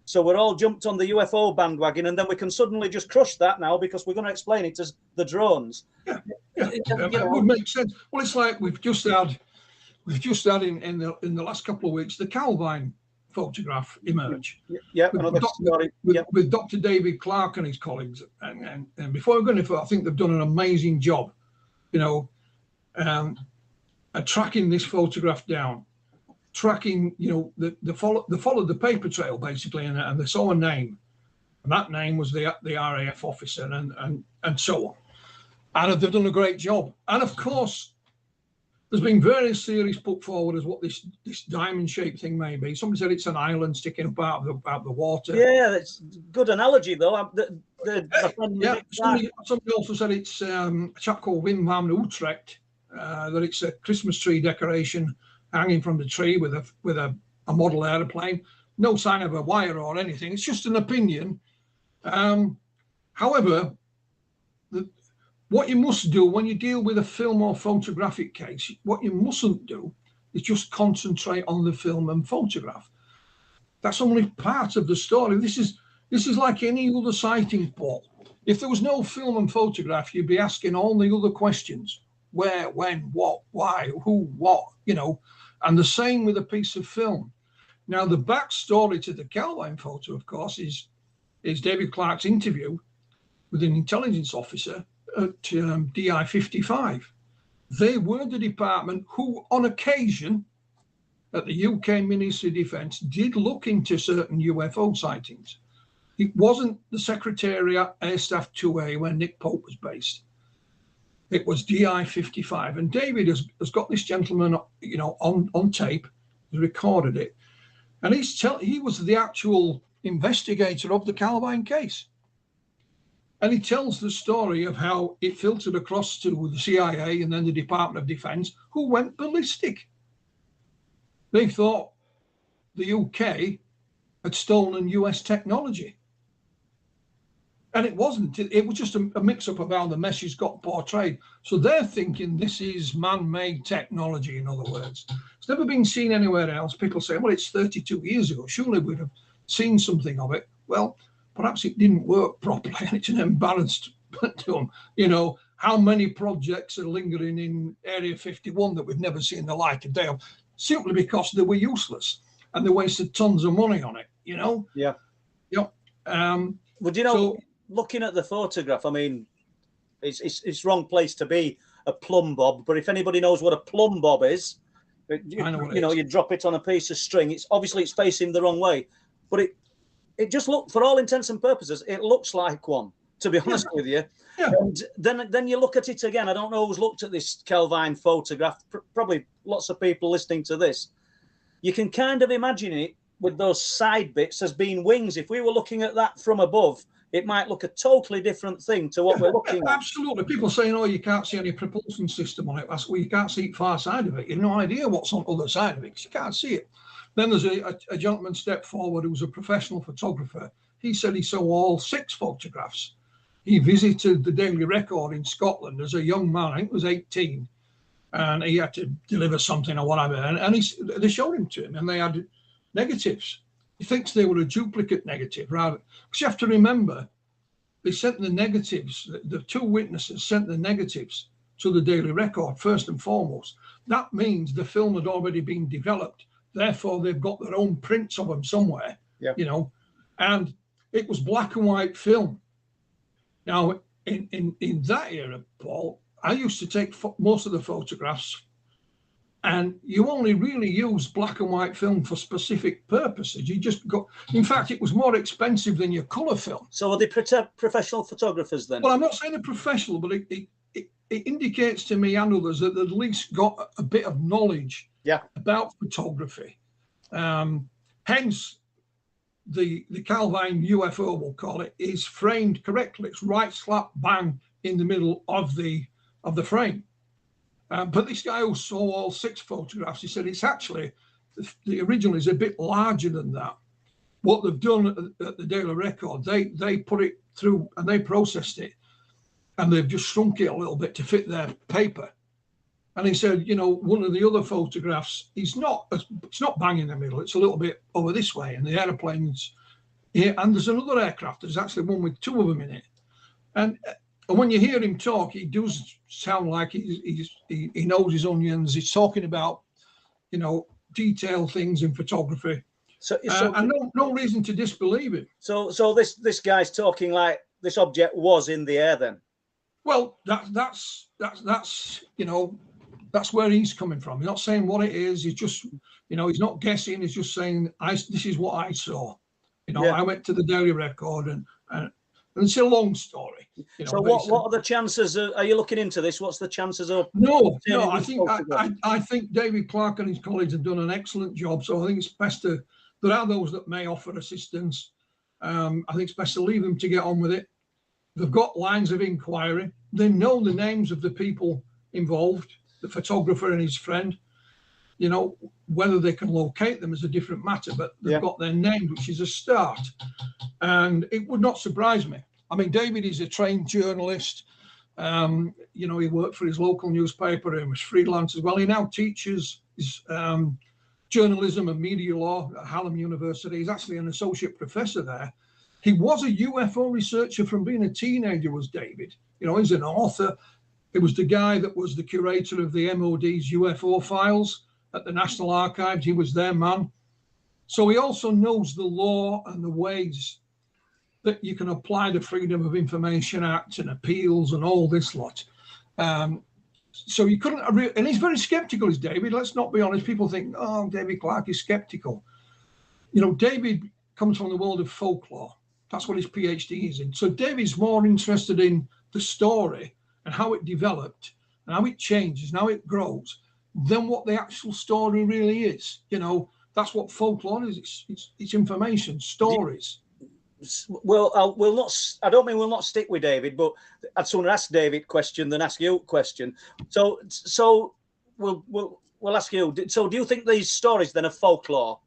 So we're all jumped on the UFO bandwagon, and then we can suddenly just crush that now because we're going to explain it as the drones. Yeah. It would make sense. Well, it's like we've just had in the last couple of weeks the Calvine photograph emerge. Yeah, with Dr. David Clark and his colleagues, and before we go any further, I think they've done an amazing job, you know, at tracking this photograph down, tracking, you know, they followed the paper trail basically, and they saw a name, and that name was the RAF officer, and so on, and they've done a great job. And of course, there's been various theories put forward as what this diamond-shaped thing may be. Somebody said it's an island sticking up out of the water. Yeah, that's a good analogy, though. Somebody also said it's a chap called Wim van Utrecht, that it's a Christmas tree decoration hanging from the tree with a model aeroplane. No sign of a wire or anything. It's just an opinion. However, what you must do when you deal with a film or photographic case, what you mustn't do is just concentrate on the film and photograph. That's only part of the story. This is like any other sighting, Paul. If there was no film and photograph, you'd be asking all the other questions: where, when, what, why, who, what, you know. And the same with a piece of film. Now, the backstory to the Calvine photo, of course, is David Clark's interview with an intelligence officer at DI-55. They were the department who, on occasion, at the UK Ministry of Defence, did look into certain UFO sightings. It wasn't the Secretariat Air Staff 2A where Nick Pope was based. It was DI-55, and David has got this gentleman, you know, on tape. He recorded it, and he was the actual investigator of the Calvine case. And he tells the story of how it filtered across to the CIA and then the Department of Defence, who went ballistic. They thought the UK had stolen US technology. And it wasn't. It was just a mix-up of how the message got portrayed. So they're thinking this is man-made technology, in other words. It's never been seen anywhere else. People say, well, it's 32 years ago. Surely we'd have seen something of it. Well, perhaps it didn't work properly, and it's an embarrassment to them. You know, how many projects are lingering in Area 51 that we've never seen the light of day of, simply because they were useless and they wasted tons of money on it, you know? Yeah. Yep. Well, you know, looking at the photograph, I mean, it's wrong place to be a plumb bob, but if anybody knows what a plumb bob is, you drop it on a piece of string. It's facing the wrong way, but it just looked, for all intents and purposes, it looks like one to be honest with you. Yeah. And then you look at it again. I don't know who's looked at this Kelvin photograph. Probably lots of people listening to this. You can kind of imagine it with those side bits as being wings. If we were looking at that from above, it might look a totally different thing to what we're looking at. Absolutely. People saying, oh, you can't see any propulsion system on it. That's well, you can't see it far side of it. You've no idea what's on the other side of it because you can't see it. Then there's a gentleman stepped forward who was a professional photographer. He said he saw all 6 photographs. He visited the Daily Record in Scotland as a young man. I think he was 18. And he had to deliver something or whatever. And they showed him to him and they had negatives. He thinks they were a duplicate negative, rather. Because you have to remember, they sent the negatives, the 2 witnesses sent the negatives to the Daily Record, first and foremost. That means the film had already been developed. Therefore, they've got their own prints of them somewhere, you know. And it was black and white film. Now, in that era, Paul, I used to take most of the photographs, and you only really use black and white film for specific purposes. You just got, in fact, it was more expensive than your colour film. So are they professional photographers then? Well, I'm not saying they're professional, but it indicates to me and others that they've at least got a bit of knowledge about photography. Hence, the Kelvin UFO, we'll call it, is framed correctly. It's right slap bang in the middle of the frame. But this guy who saw all 6 photographs, he said it's actually, the original is a bit larger than that. What they've done at the Daily Record, they put it through and they processed it, and they've just shrunk it a little bit to fit their paper. And he said, you know, one of the other photographs, it's not bang in the middle, it's a little bit over this way, and the airplanes here, and there's another aircraft, there's actually one with 2 of them in it. And when you hear him talk, he does sound like he knows his onions. He's talking about, you know, detailed things in photography. So and no reason to disbelieve him. So this guy's talking like this object was in the air then. Well, that's you know, that's where he's coming from. He's not saying what it is. He's just, you know, he's not guessing. He's just saying, this is what I saw. You know, I went to the Daily Record and it's a long story. You know, so what are the chances? Are you looking into this? What's the chances of? No. I think David Clark and his colleagues have done an excellent job. So I think it's best to. There are those that may offer assistance. I think it's best to leave them to get on with it. They've got lines of inquiry. They know the names of the people involved, the photographer and his friend. You know, whether they can locate them is a different matter, but they've got their names, which is a start. And it would not surprise me. I mean, David is a trained journalist. You know, he worked for his local newspaper and was freelance as well. He now teaches journalism and media law at Hallam University. He's actually an associate professor there. He was a UFO researcher from being a teenager, was David. You know, he's an author. He was the guy that was the curator of the MOD's UFO files at the National Archives. He was their man. So he also knows the law and the ways that you can apply the Freedom of Information Act and appeals and all this lot. So you couldn't, and he's very skeptical, is David. Let's not be honest. People think, oh, David Clark is skeptical. You know, David comes from the world of folklore. That's what his PhD is in. So David's more interested in the story and how it developed and how it changes and how it grows than what the actual story really is. You know, that's what folklore is. It's information, stories. Well, I don't mean we'll not stick with David, but I'd sooner ask David a question than ask you a question. So we'll ask you. So do you think these stories then are folklore?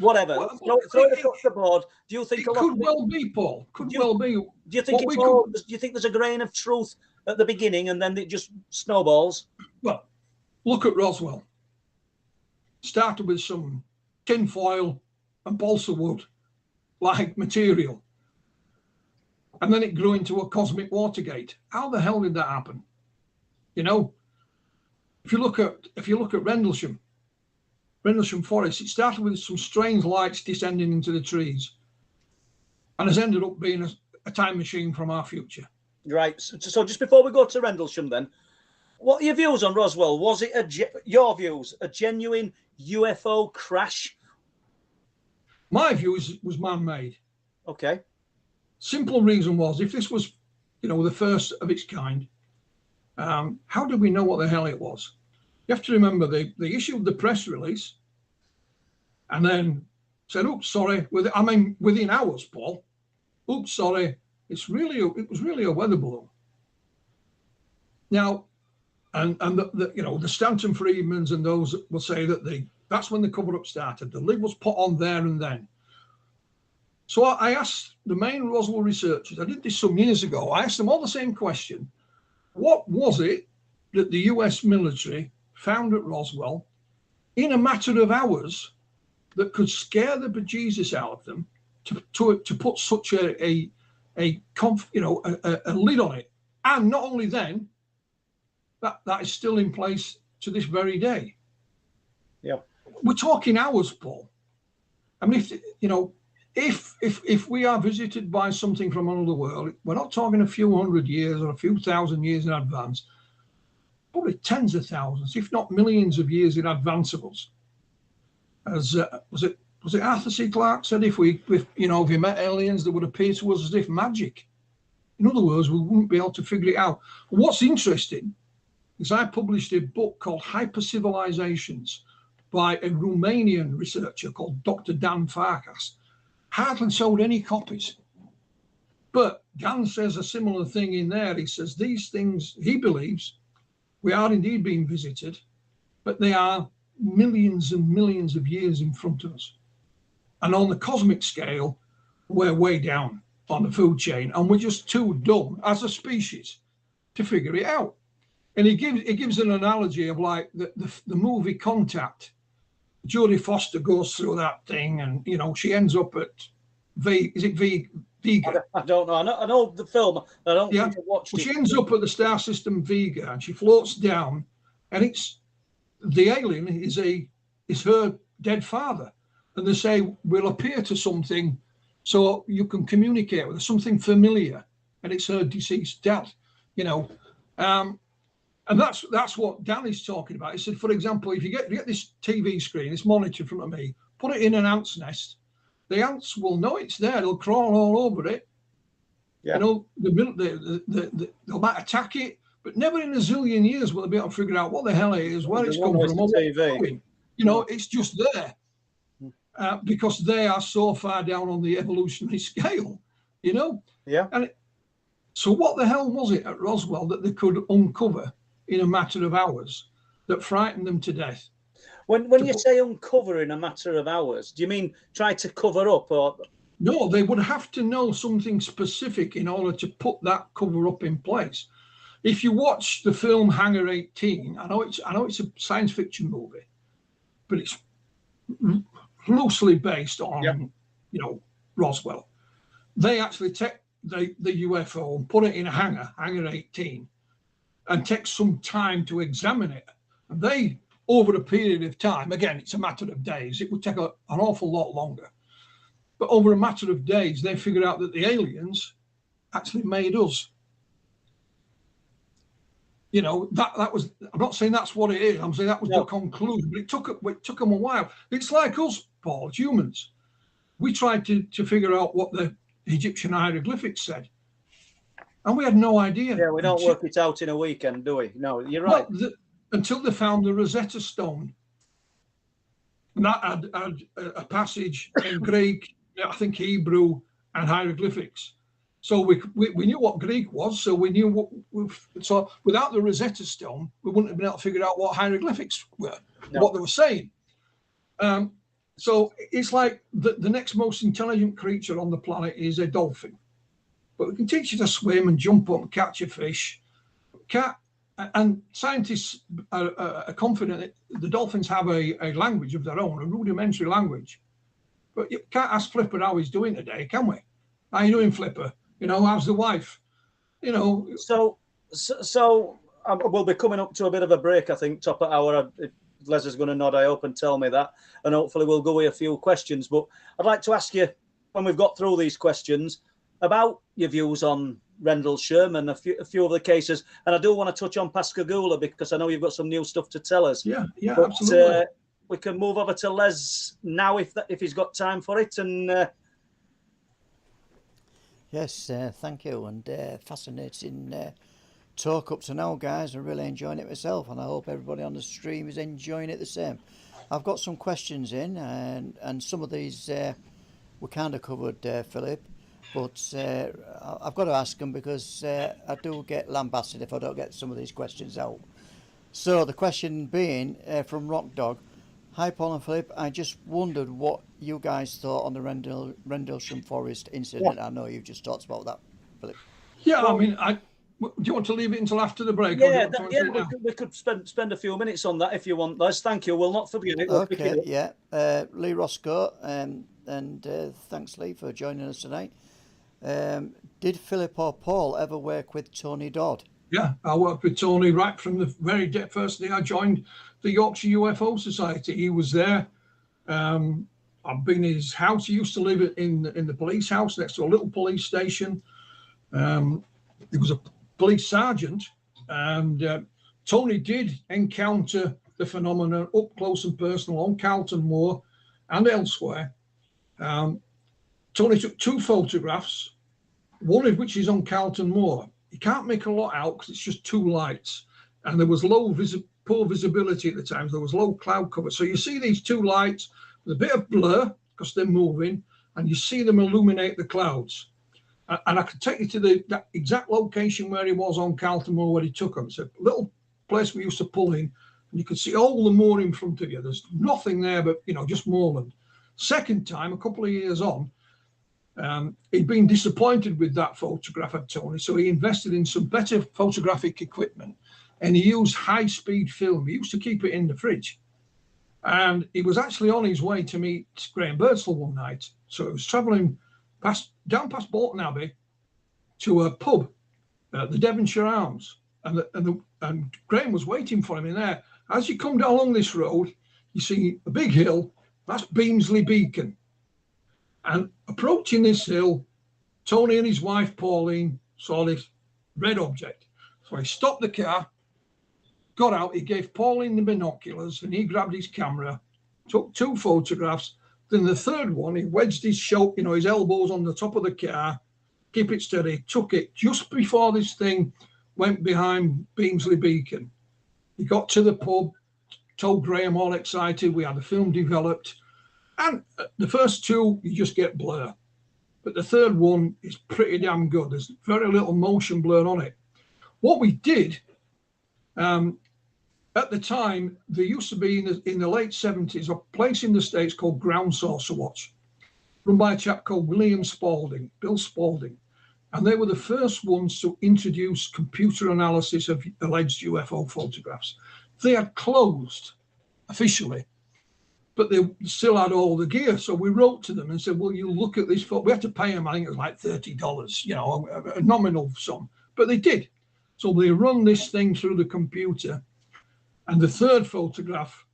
Whatever. Well, throw it across the board. Do you think it could well be, Paul? Could well be. Do you think do you think there's a grain of truth at the beginning and then it just snowballs? Well, look at Roswell. Started with some tin foil and balsa wood like material, and then it grew into a cosmic Watergate. How the hell did that happen? You know, if you look at Rendlesham Forest, it started with some strange lights descending into the trees and has ended up being a time machine from our future. Right. So just before we go to Rendlesham then, what are your views on Roswell? Was it your views, a genuine UFO crash? My view was man-made. Okay. simple reason was, if this was, you know, the first of its kind, how did we know what the hell it was? You have to remember they issued the press release and then said, "Oops, sorry." Within hours, Paul. "Oops, sorry. It was really a weather balloon." Now, and the you know, the Stanton Friedmans and those will say that that's when the cover-up started. The lid was put on there and then. So I asked the main Roswell researchers, I did this some years ago, I asked them all the same question. What was it that the US military found at Roswell in a matter of hours that could scare the bejesus out of them to put such a lid on it? And not only then, that is still in place to this very day. Yeah, we're talking hours, Paul. I mean, if we are visited by something from another world, we're not talking a few hundred years or a few thousand years in advance, probably tens of thousands, if not millions of years in advance of us. As was it Arthur C. Clarke said, if we met aliens, they would appear to us as if magic. In other words, we wouldn't be able to figure it out. What's interesting is I published a book called Hypercivilizations by a Romanian researcher called Dr. Dan Farkas. Hardly sold any copies. But Dan says a similar thing in there. He says these things, he believes, we are indeed being visited, but they are millions and millions of years in front of us. And on the cosmic scale, we're way down on the food chain, and we're just too dumb as a species to figure it out. And he gives an analogy of like the movie Contact. Jodie Foster goes through that thing, and she ends up at Vega? I don't know. I know the film. I don't think I watched it. She ends up at the star system Vega, and she floats down, and it's the alien is her dead father, and they say we'll appear to something so you can communicate with her, something familiar, and it's her deceased dad. And that's what Dan is talking about. He said, for example, if you get this TV screen, this monitor in front of me, put it in an ant's nest, the ants will know it's there. They'll crawl all over it. Yeah. They might attack it, but never in a zillion years will they be able to figure out what the hell it is, where it's come from, what it's doing. It's just there because they are so far down on the evolutionary scale. Yeah. And so what the hell was it at Roswell that they could uncover in a matter of hours that frightened them to death? When you say uncover in a matter of hours, do you mean try to cover up, or? No, they would have to know something specific in order to put that cover up in place. If you watch the film Hangar 18, I know it's a science fiction movie, but it's loosely based on Roswell. They actually take the UFO and put it in a hangar 18, and take some time to examine it. And they, over a period of time, again, it's a matter of days, it would take an awful lot longer. But over a matter of days, they figured out that the aliens actually made us. That was, I'm not saying that's what it is, I'm saying that was the conclusion, but it took them a while. It's like us, Paul, humans. We tried to figure out what the Egyptian hieroglyphics said, and we had no idea. Yeah, we don't work it out in a weekend, do we? No, you're right. Until they found the Rosetta Stone, and that had a passage in Greek, I think Hebrew, and hieroglyphics. So we knew what Greek was. So we knew so without the Rosetta Stone, we wouldn't have been able to figure out what hieroglyphics were, what they were saying. So it's like the next most intelligent creature on the planet is a dolphin. But we can teach you to swim and jump up and catch a fish. And scientists are confident that the dolphins have a language of their own, a rudimentary language. But you can't ask Flipper how he's doing today, can we? How you doing, Flipper? How's the wife? So we'll be coming up to a bit of a break, I think, top of hour. Les is going to nod, I hope, and tell me that. And hopefully we'll go with a few questions. But I'd like to ask you, when we've got through these questions, about your views on Rendlesham and a few of the cases. And I do want to touch on Pascagoula because I know you've got some new stuff to tell us. Yeah, but, absolutely. We can move over to Les now if he's got time for it. And Yes, thank you, and fascinating talk up to now, guys. I'm really enjoying it myself, and I hope everybody on the stream is enjoying it the same. I've got some questions in, and some of these we kind of covered, Philip, but I've got to ask them because I do get lambasted if I don't get some of these questions out. So the question being from Rock Dog. Hi Paul and Philip, I just wondered what you guys thought on the Rendlesham Forest incident. Yeah. I know you've just talked about that, Philip. Yeah, I Well, mean, do you want to leave it until after the break? Or do you yeah, want to answer it now? we could spend a few minutes on that if you want, Les. Thank you. We'll not forget it. We'll pick it Okay, up. yeah. Lee Roscoe, and thanks Lee for joining us tonight. Did Philip or Paul ever work with Tony Dodd? Yeah, I worked with Tony right from the very first day I joined the Yorkshire UFO Society. He was there. I've been in his house. He used to live in the police house next to a little police station. He was a police sergeant, and Tony did encounter the phenomenon up close and personal on Carlton Moor and elsewhere. Tony took 2 photographs, one of which is on Carlton Moor. You can't make a lot out because it's just 2 lights, and there was poor visibility at the time. So there was low cloud cover. So you see these 2 lights with a bit of blur because they're moving, and you see them illuminate the clouds. And I can take you to that exact location where he was on Carlton Moor where he took them. It's a little place we used to pull in, and you could see all the moor in front of you. There's nothing there but, just moorland. Second time, a couple of years on, he'd been disappointed with that photograph of Tony, so he invested in some better photographic equipment, and he used high-speed film. He used to keep it in the fridge. And he was actually on his way to meet Graham Birdsall one night. So he was travelling down past Bolton Abbey to a pub, the Devonshire Arms, and Graham was waiting for him in there. As you come down along this road, you see a big hill. That's Beamsley Beacon. And approaching this hill, Tony and his wife Pauline saw this red object. So he stopped the car, got out, he gave Pauline the binoculars, and he grabbed his camera, took 2 photographs. Then the third one, he wedged his his elbows on the top of the car, keep it steady, took it just before this thing went behind Beamsley Beacon. He got to the pub, told Graham all excited, we had the film developed. And the first 2, you just get blur. But the third one is pretty damn good. There's very little motion blur on it. What we did, at the time, there used to be in the late 70s a place in the States called Ground Saucer Watch, run by a chap called Bill Spalding. And they were the first ones to introduce computer analysis of alleged UFO photographs. They had closed officially, but they still had all the gear. So we wrote to them and said, well, you look at this photo. We had to pay them, I think it was like $30, a nominal sum, but they did. So they run this thing through the computer. And the third photograph,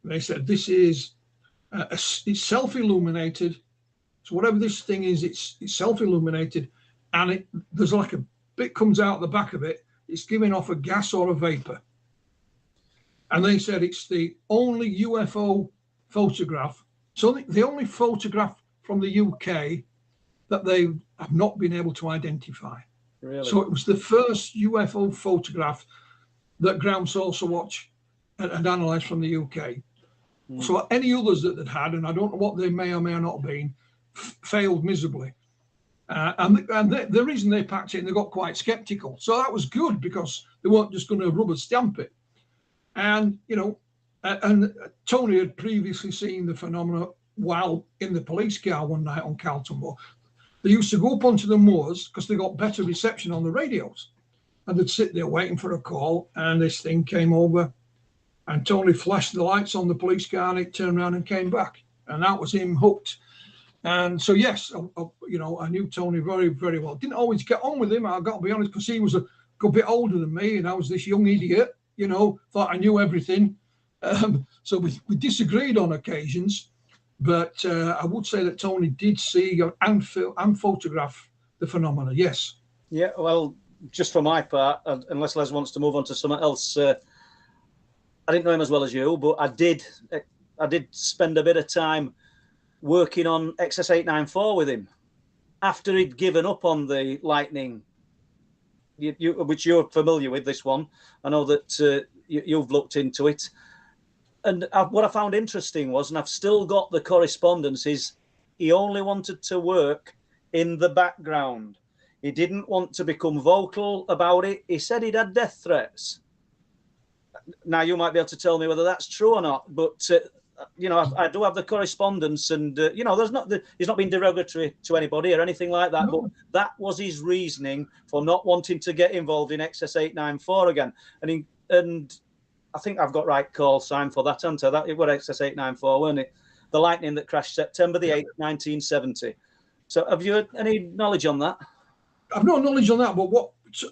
they said, this is, it's self-illuminated. So whatever this thing is, it's self-illuminated. And there's like a bit comes out the back of it. It's giving off a gas or a vapor. And they said it's the only UFO photograph. So the only photograph from the UK that they have not been able to identify. Really? So it was the first UFO photograph that Ground Saucer Watch had analysed from the UK. So any others that they'd had, and I don't know what they may or may not have been, failed miserably. And the reason they packed it in, they got quite sceptical. So that was good because they weren't just going to rubber stamp it. And, and Tony had previously seen the phenomena while in the police car one night on Carlton Moor. They used to go up onto the moors because they got better reception on the radios. And they'd sit there waiting for a call, and this thing came over, and Tony flashed the lights on the police car, and it turned around and came back. And that was him hooked. And so, yes, I knew Tony very, very well. Didn't always get on with him, I've got to be honest, because he was a good bit older than me, and I was this young idiot, thought I knew everything. So we disagreed on occasions, but I would say that Tony did see and photograph the phenomena, yes. Yeah, well, just for my part, unless Les wants to move on to something else, I didn't know him as well as you, but I did spend a bit of time working on XS894 with him. after he'd given up on the lightning, which you're familiar with, this one. I know that you've looked into it. And what I found interesting was, and I've still got the correspondence, is he only wanted to work in the background. He didn't want to become vocal about it. He said he'd had death threats. Now, you might be able to tell me whether that's true or not, but, you know, I do have the correspondence, and, you know, he's not been derogatory to anybody or anything like that, No. but that was his reasoning for not wanting to get involved in XS894 again. And I think I've got right call sign for that, haven't I? That, it was XS894, weren't it? The lightning that crashed September the 8th, 1970. So have you any knowledge on that? I've no knowledge on that, but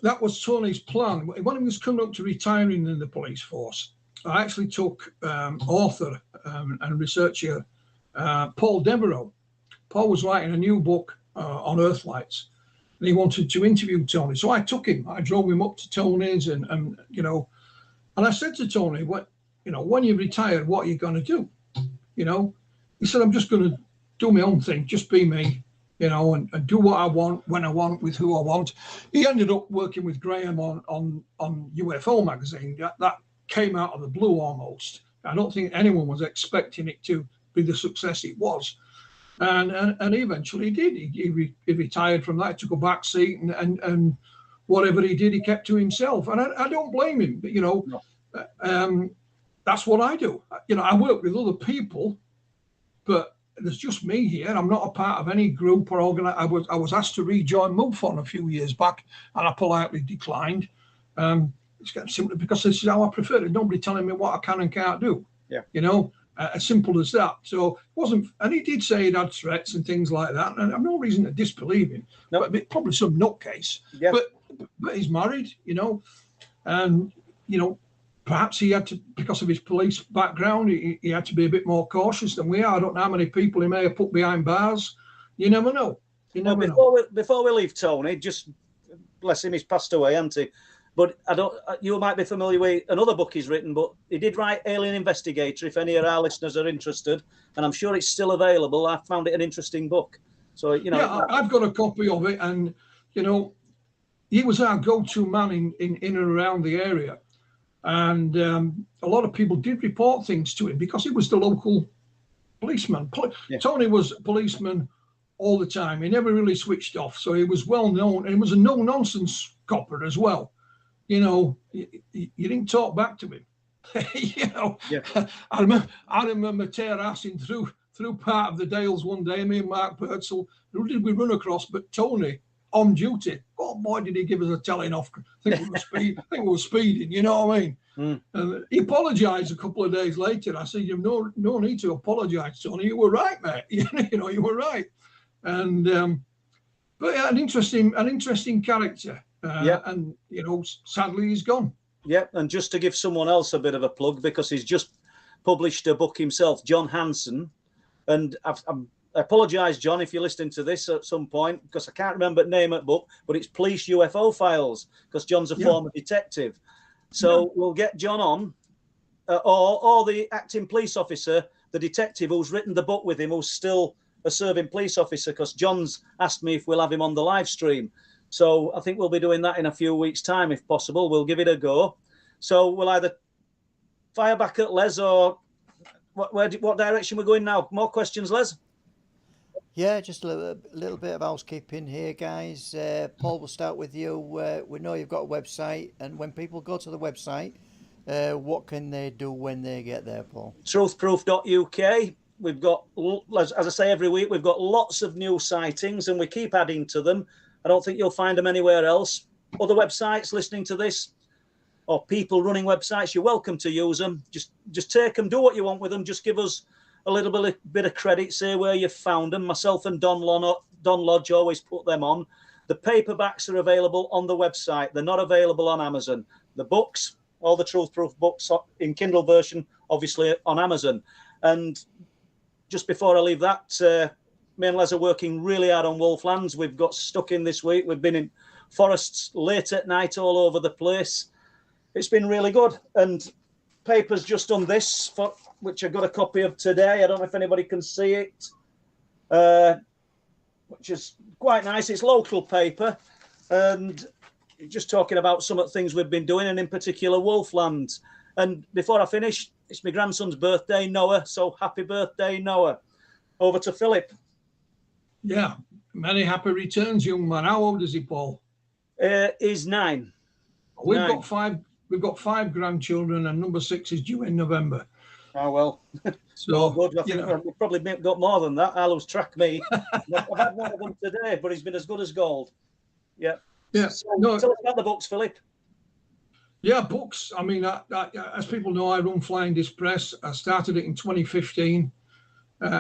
that was Tony's plan. When he was coming up to retiring in the police force, I actually took author and researcher Paul Devereaux. Paul was writing a new book on Earthlights, and he wanted to interview Tony. So I took him. I drove him up to Tony's, and you know, and I said to Tony, when you retire, what are you going to do? You know, he said, I'm just going to do my own thing, just be me, you know, and do what I want, when I want, with who I want. He ended up working with Graham on UFO magazine. That came out of the blue almost. I don't think anyone was expecting it to be the success it was. And eventually he did. He retired from that, took a back seat, and whatever he did, he kept to himself. And I don't blame him, but, you know, no. That's what I do. You know, I work with other people, but there's just me here. I'm not a part of any group or organize. I was asked to rejoin MUFON a few years back, and I politely declined. It's simply because this is how I prefer it. Nobody telling me what I can and can't do. Yeah. You know, as simple as that. So it wasn't, and he did say he'd had threats and things like that, and I've no reason to disbelieve him. No. But probably some nutcase. Yeah. But he's married, you know, and you know, perhaps he had to, because of his police background, he had to be a bit more cautious than we are. I don't know how many people he may have put behind bars. You never know. Before we leave Tony, just bless him, he's passed away, hasn't he? But you might be familiar with another book he's written, but he did write Alien Investigator, if any of our listeners are interested, and I'm sure it's still available. I found it an interesting book. So, you know. Yeah, I've got a copy of it, and, you know, he was our go-to man in and around the area. And a lot of people did report things to him because he was the local policeman. Yeah. Tony was a policeman all the time. He never really switched off. So he was well known, and he was a no-nonsense copper as well. You know, you didn't talk back to him. You know, yeah. I remember terracing through part of the Dales one day. Me and Mark Purcell, who did we run across? But Tony, on duty. Oh boy, did he give us a telling off. I think we were speeding, you know what I mean? Mm. And he apologized a couple of days later. I said, you've no need to apologize, Tony. You were right, mate. You know, you were right. And but yeah, an interesting character. And you know, sadly he's gone. Yeah, and just to give someone else a bit of a plug, because he's just published a book himself, John Hanson, and I apologise, John, if you're listening to this at some point, because I can't remember the name of the book, but it's Police UFO Files, because John's a former detective. So we'll get John on, or the acting police officer, the detective who's written the book with him, who's still a serving police officer, because John's asked me if we'll have him on the live stream. So I think we'll be doing that in a few weeks' time, if possible. We'll give it a go. So we'll either fire back at Les, or what direction we're going now? More questions, Les? Yeah, just a little bit of housekeeping here, guys. Paul, we'll start with you. We know you've got a website, and when people go to the website, what can they do when they get there, Paul? Truthproof.uk. We've got, as I say every week, we've got lots of new sightings, and we keep adding to them. I don't think you'll find them anywhere else. Other websites listening to this, or people running websites, you're welcome to use them. Just take them, do what you want with them. Just give us a little bit of credit, say where you found them. Myself and Don Lodge always put them on. The paperbacks are available on the website. They're not available on Amazon. The books, all the Truth Proof books in Kindle version, obviously on Amazon. And just before I leave that, me and Les are working really hard on Wolflands. We've got stuck in this week. We've been in forests late at night all over the place. It's been really good. And Paper's just done this, which I got a copy of today. I don't know if anybody can see it. which is quite nice. It's local paper, and just talking about some of the things we've been doing, and in particular Wolfland. And before I finish, it's my grandson's birthday, Noah. So happy birthday, Noah. Over to Philip. Yeah, many happy returns, young man. How old is he, Paul? He's 9. We've got 5. We've got 5 grandchildren, and number 6 is due in November. Oh well. So good. I think we've probably got more than that. I lose track me. I've had one of them today, but he's been as good as gold. Yeah. Yeah. So, tell us about the books, Philip. Yeah, books. I mean, as people know, I run Flying Disc Press. I started it in 2015.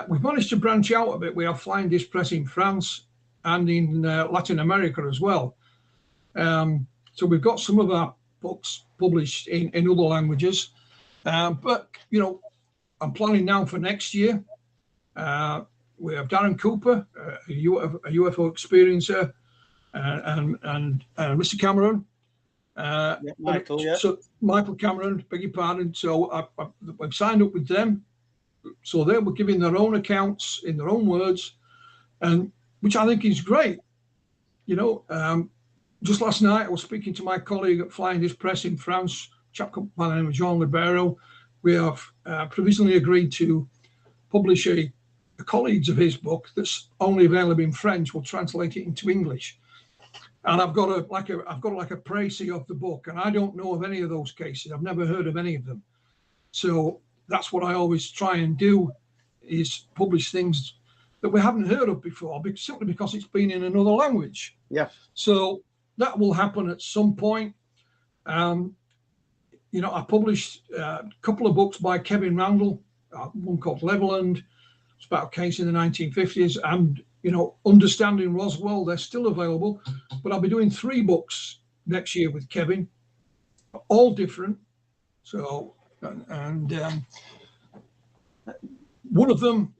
We've managed to branch out a bit. We have Flying Disc Press in France and in Latin America as well. So we've got some of our books published in other languages. But, you know, I'm planning now for next year. We have Darren Cooper, a UFO experiencer, and Mr. Cameron. Michael, yeah. So Michael Cameron, beg your pardon. So I've signed up with them. So they were giving their own accounts in their own words, and which I think is great. You know, just last night I was speaking to my colleague at Flying Disc Press in France, a chap by the name of Jean Libero. We have provisionally agreed to publish a colleagues of his book that's only available in French. We'll translate it into English. And I've got a précis of the book, and I don't know of any of those cases. I've never heard of any of them. So that's what I always try and do, is publish things that we haven't heard of before, simply because it's been in another language. Yeah. So that will happen at some point. You know, I published a couple of books by Kevin Randall, one called Leveland. It's about a case in the 1950s, and you know, Understanding Roswell. They're still available, but I'll be doing 3 books next year with Kevin, all different. So, and one of them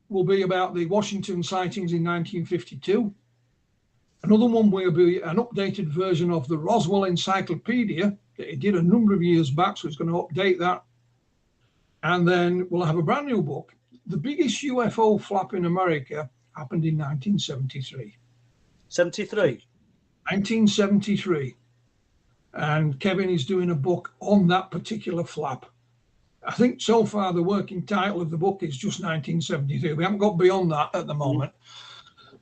will be about the Washington sightings in 1952. Another one will be an updated version of the Roswell Encyclopedia that he did a number of years back, so he's going to update that. And then we'll have a brand new book. The biggest UFO flap in America happened in 1973. 73? 1973. And Kevin is doing a book on that particular flap. I think so far the working title of the book is just 1973. We haven't got beyond that at the moment.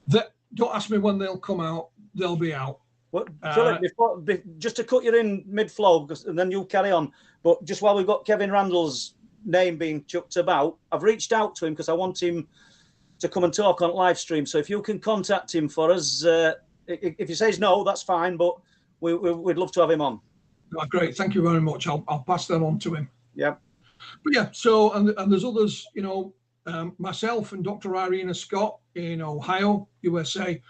Don't ask me when they'll come out. They'll be out. Well, Philip, just to cut you in mid-flow, and then you carry on. But just while we've got Kevin Randall's name being chucked about, I've reached out to him because I want him to come and talk on live stream. So if you can contact him for us, if he says no, that's fine. But we'd love to have him on. Oh, great, thank you very much. I'll pass that on to him. Yeah. But yeah, so and there's others. You know, myself and Dr. Irina Scott in Ohio, USA,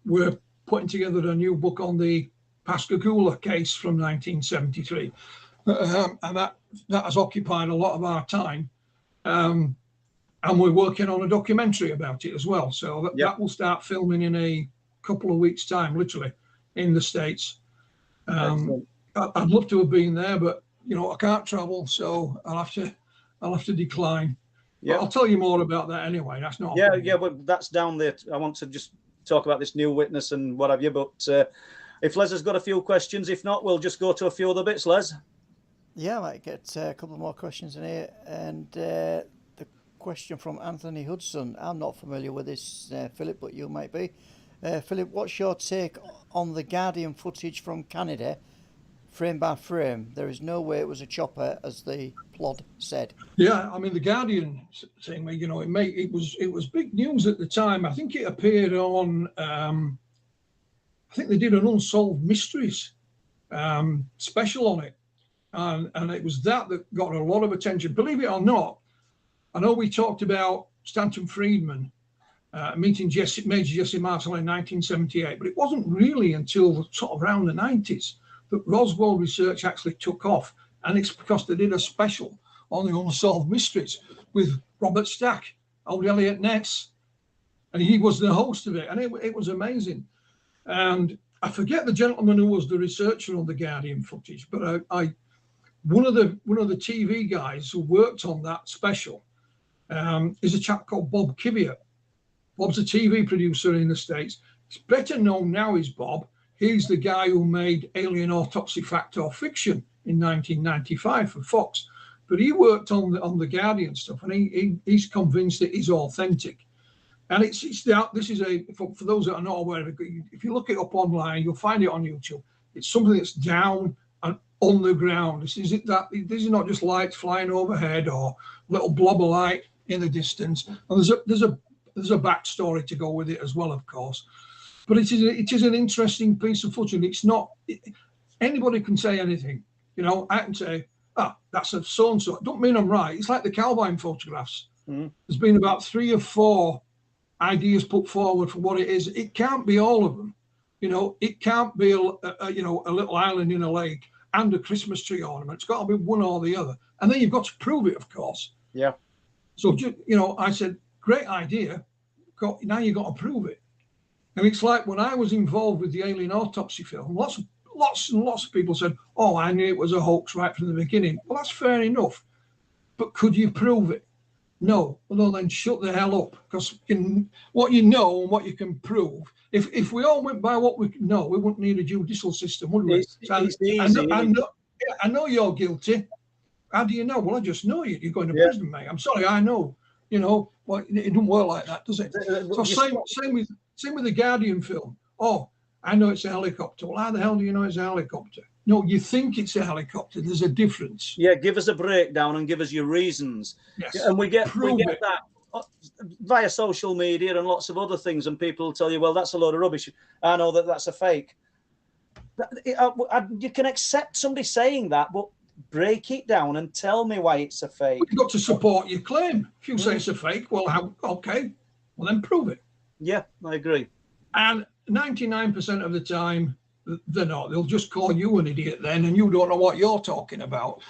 we're putting together a new book on the Pascagoula case from 1973, and that has occupied a lot of our time. And we're working on a documentary about it as well. So that will start filming in a couple of weeks' time, literally, in the States. I'd love to have been there, but you know I can't travel, so I'll have to decline. Yeah, I'll tell you more about that anyway. That's not. Yeah, but that's down there. I want to just talk about this new witness and what have you. But if Les has got a few questions, if not, we'll just go to a few other bits. Les. Yeah, I might get a couple more questions in here, and the question from Anthony Hudson. I'm not familiar with this, Philip, but you might be. Philip, what's your take on the Guardian footage from Canada, frame by frame? There is no way it was a chopper, as the plot said. Yeah, I mean the Guardian thing. You know, it was big news at the time. I think it appeared on. I think they did an Unsolved Mysteries special on it, and it was that got a lot of attention. Believe it or not, I know we talked about Stanton Friedman meeting Major Jesse Martel in 1978, but it wasn't really until sort of around the 90s that Roswell research actually took off, and it's because they did a special on the Unsolved Mysteries with Robert Stack, old Elliot Ness, and he was the host of it, and it was amazing. And I forget the gentleman who was the researcher on the Guardian footage, but one of the TV guys who worked on that special is a chap called Bob Kiviat. Bob's a TV producer in the States. It's better known now as Bob. He's the guy who made Alien Autopsy Fact or Fiction in 1995 for Fox. But he worked on the Guardian stuff, and he's convinced it is authentic. And this is for those that are not aware of it, if you look it up online, you'll find it on YouTube. It's something that's down and on the ground. This is not just lights flying overhead or little blob of light in the distance. And there's a backstory to go with it as well, of course. But it is an interesting piece of footage. It's not anybody can say anything. You know, I can say, that's a so and so. Don't mean I'm right. It's like the Calvine photographs. There's been about 3 or 4 ideas put forward for what it is. It can't be all of them. You know, it can't be a little island in a lake and a Christmas tree ornament. It's got to be one or the other. And then you've got to prove it, of course. Yeah. So, you know, I said, great idea. Now you've got to prove it. And it's like when I was involved with the Alien Autopsy film, lots and lots of people said, oh, I knew it was a hoax right from the beginning. Well, that's fair enough. But could you prove it? No. Well, then shut the hell up. Because what you know and what you can prove, if we all went by what we know, we wouldn't need a judicial system, would we? It's easy. I know you're guilty. How do you know? Well, I just know you. You're going to prison, mate. I'm sorry, I know. You know, well, it doesn't work like that, does it? So same with the Guardian film. Oh, I know it's a helicopter. Well, how the hell do you know it's a helicopter? No, you think it's a helicopter. There's a difference. Yeah, give us a breakdown and give us your reasons. Yes. And we get that via social media and lots of other things, and people will tell you, well, that's a load of rubbish. I know that's a fake. You can accept somebody saying that, but break it down and tell me why it's a fake. You've got to support your claim. If you say it's a fake, well, okay, well, then prove it. Yeah, I agree. And 99% of the time, they're not. They'll just call you an idiot then, and you don't know what you're talking about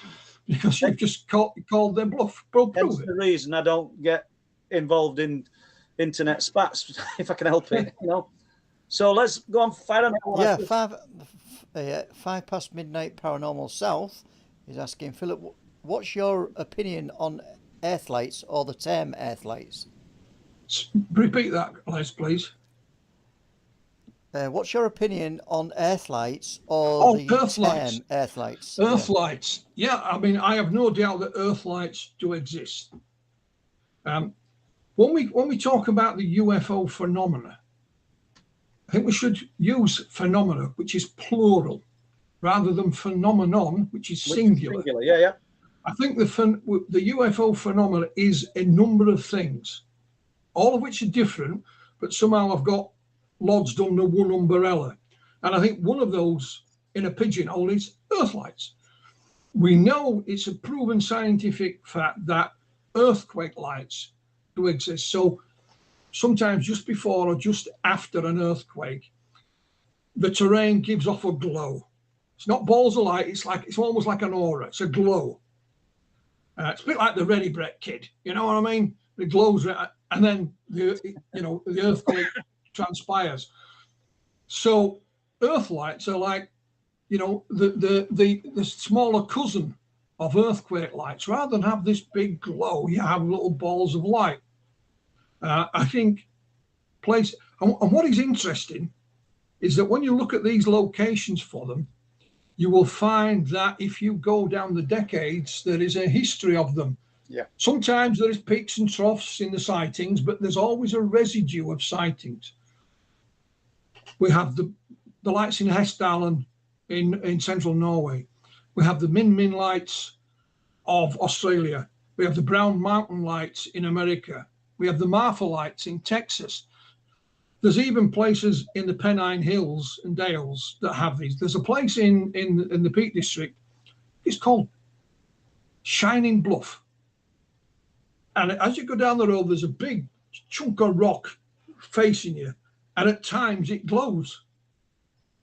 because you've just called their bluff. That's the reason I don't get involved in internet spats if I can help it. You know. So let's go on. Yeah, 5 past midnight. Paranormal South is asking Philip, what's your opinion on earthlights or the term earthlights? Repeat that, Les, please. What's your opinion on earthlights or the earthlights. term earthlights? Earthlights. Yeah, I mean, I have no doubt that earthlights do exist. When we talk about the UFO phenomena, I think we should use phenomena, which is plural, rather than phenomenon, which is singular. Yeah. I think the UFO phenomena is a number of things, all of which are different, but somehow I've got lodged under one umbrella. And I think one of those in a pigeonhole is earthlights. We know it's a proven scientific fact that earthquake lights do exist. So sometimes just before or just after an earthquake, the terrain gives off a glow. It's not balls of light. It's almost like an aura. It's a glow. It's a bit like the Ready Brek Kid. You know what I mean? It glows, and then the earthquake transpires. So earthlights are like, the smaller cousin of earthquake lights. Rather than have this big glow, you have little balls of light. I think and what is interesting is that when you look at these locations for them, you will find that if you go down the decades, there is a history of them. Yeah. Sometimes there is peaks and troughs in the sightings, but there's always a residue of sightings. We have the lights in Hessdalen in central Norway. We have the Min Min lights of Australia. We have the Brown Mountain lights in America. We have the Marfa lights in Texas. There's even places in the Pennine Hills and Dales that have these. There's a place in the Peak District. It's called Shining Bluff. And as you go down the road, there's a big chunk of rock facing you. And at times it glows.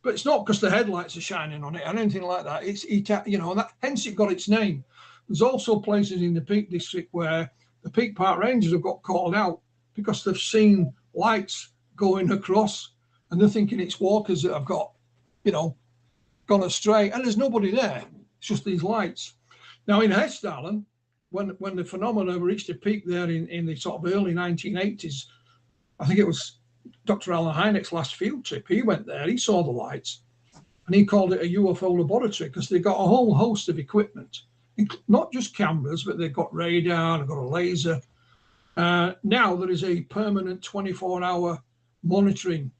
But it's not because the headlights are shining on it or anything like that. Hence it got its name. There's also places in the Peak District where the Peak Park Rangers have got called out because they've seen lights going across and they're thinking it's walkers that have got, gone astray. And there's nobody there. It's just these lights. Now in Hessdalen, when the phenomena reached a peak there in the sort of early 1980s, I think it was Dr. Alan Hynek's last field trip. He went there, he saw the lights, and he called it a UFO laboratory because they got a whole host of equipment, not just cameras, but they've got radar, they've got a laser. Now there is a permanent 24-hour monitoring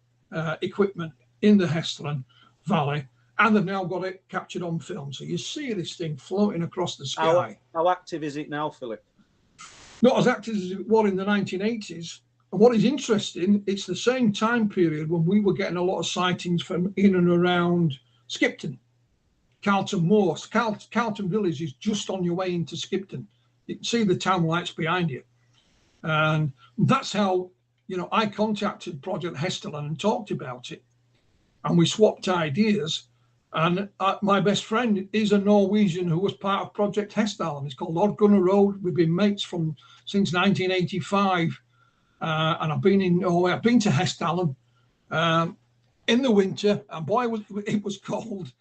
equipment in the Hesthorne Valley, and they've now got it captured on film. So you see this thing floating across the sky. How active is it now, Philip? Not as active as it was in the 1980s. And what is interesting, it's the same time period when we were getting a lot of sightings from in and around Skipton, Carlton Moors. Carlton Village is just on your way into Skipton. You can see the town lights behind you. And that's how, I contacted Project Hesthorne and talked about it. And we swapped ideas. And my best friend is a Norwegian who was part of Project Hesthorne. It's called Odd Gunner Road. We've been mates since 1985. And I've been in Norway. I've been to Hesthorne in the winter, and boy, it was cold,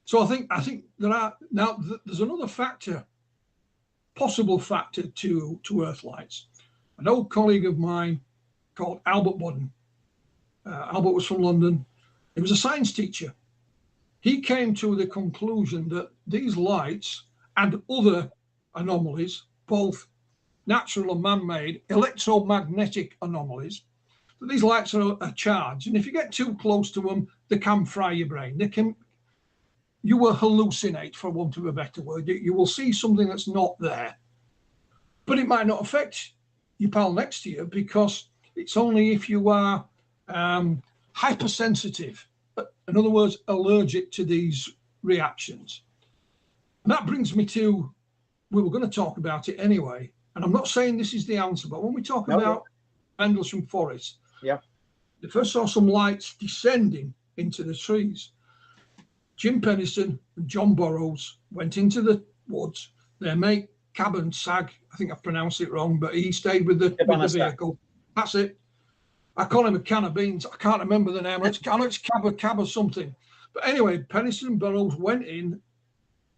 So I think there are now. There's another factor, possible factor to Earth lights. An old colleague of mine called Albert Budden. Albert was from London. He was a science teacher. He came to the conclusion that these lights and other anomalies, both natural and man-made electromagnetic anomalies, that these lights are charged, and if you get too close to them, they can fry your brain. You will hallucinate, for want of a better word. You will see something that's not there, but it might not affect your pal next to you, because it's only if you are hypersensitive, in other words, allergic to these reactions. And that brings me to, we were going to talk about it anyway, and I'm not saying this is the answer, but when we talk about Rendlesham Forest, they first saw some lights descending into the trees. Jim Penniston and John Burroughs went into the woods. Their mate, Cabin Sag, I think I pronounced it wrong, but he stayed with the vehicle. That's it. I call him a can of beans. I can't remember the name. It's Cab or something. But anyway, Penniston and Burroughs went in.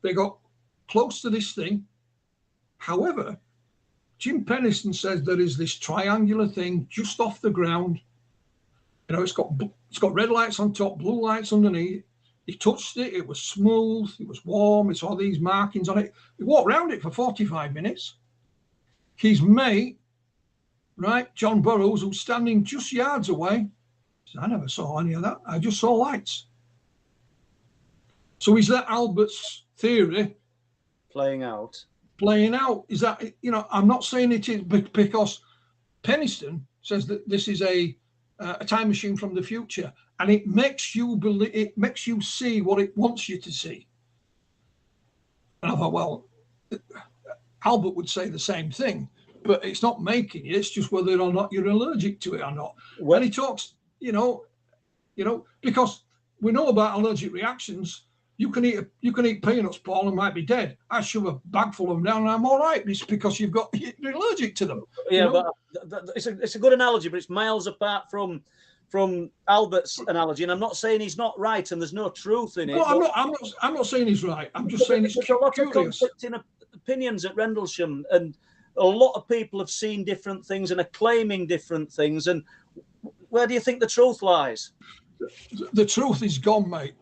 They got close to this thing. However, Jim Penniston says there is this triangular thing just off the ground. It's got red lights on top, blue lights underneath. He touched it. It was smooth. It was warm. It saw these markings on it. He walked around it for 45 minutes. His mate, John Burroughs, who's standing just yards away, said, I never saw any of that. I just saw lights. So is that Albert's theory playing out? Is that, I'm not saying it is, because Penniston says that this is a time machine from the future, and it makes you believe, it makes you see what it wants you to see. And I thought, well, Albert would say the same thing, but it's not making it, it's just whether or not you're allergic to it or not. When he talks, because we know about allergic reactions. You can eat peanuts, Paul, and might be dead. I shove a bag full of them down and I'm all right. It's because you're allergic to them. Yeah, but it's a good analogy, but it's miles apart from Albert's analogy. And I'm not saying he's not right, and there's no truth in it. No, I'm not saying he's right. I'm just saying it's a lot of curious. conflicting opinions at Rendlesham, and a lot of people have seen different things and are claiming different things. And where do you think the truth lies? The truth is gone, mate.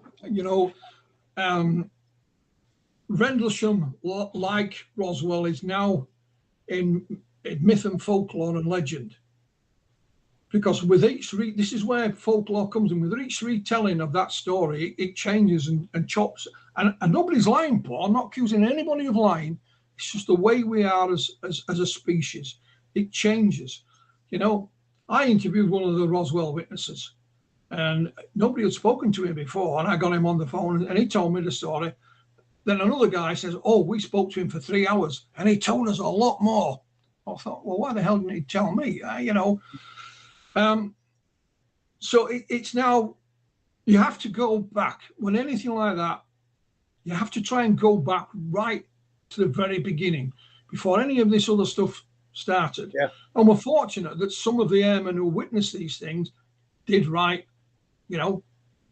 Rendlesham, like Roswell, is now in myth and folklore and legend. Because with each this is where folklore comes in. With each retelling of that story, it changes and chops. And nobody's lying, Paul. I'm not accusing anybody of lying. It's just the way we are as a species. It changes. I interviewed one of the Roswell witnesses, and nobody had spoken to him before, and I got him on the phone, and he told me the story. Then another guy says, oh, we spoke to him for 3 hours, and he told us a lot more. I thought, well, why the hell didn't he tell me? So it's now, you have to go back. When anything like that, you have to try and go back right to the very beginning, before any of this other stuff started. Yeah. And we're fortunate that some of the airmen who witnessed these things did write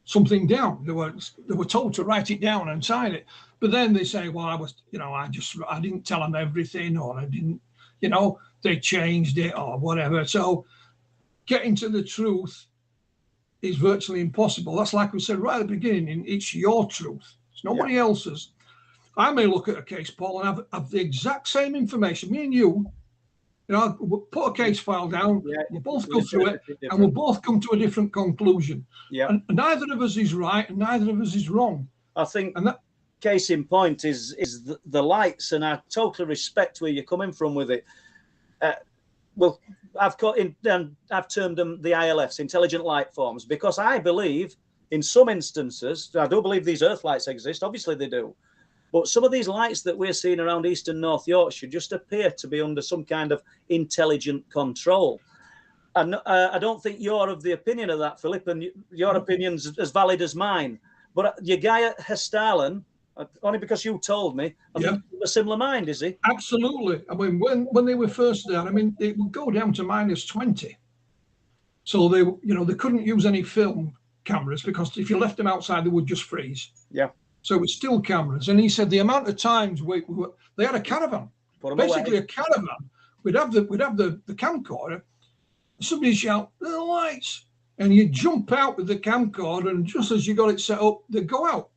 something down. They were told to write it down and sign it. But then they say, well, I didn't tell them everything, or I didn't, you know, they changed it or whatever. So getting to the truth is virtually impossible. That's like we said right at the beginning, it's your truth. It's nobody else's. I may look at a case, Paul, and have the exact same information. Me and you know, we'll put a case file down, we'll both go through it, and we'll both come to a different conclusion. And neither of us is right, and neither of us is wrong. I think, and that case in point is the lights, and I totally respect where you're coming from with it. Well, I've termed them the ILFs, intelligent light forms, because I believe in some instances, I do believe these earth lights exist, obviously they do, but some of these lights that we're seeing around East and North Yorkshire just appear to be under some kind of intelligent control. And I don't think you're of the opinion of that, Philip, and your opinion's as valid as mine. But your guy at Hestalen, only because you told me, I think a similar mind, is he? Absolutely. I mean, when they were first there, I mean, it would go down to -20. So they, you know, they couldn't use any film cameras because if you left them outside, they would just freeze. Yeah. So it was still cameras. And he said the amount of times they had a caravan, basically a caravan. We'd have the camcorder. Somebody shout, "The lights!" And you jump out with the camcorder, and just as you got it set up, they go out.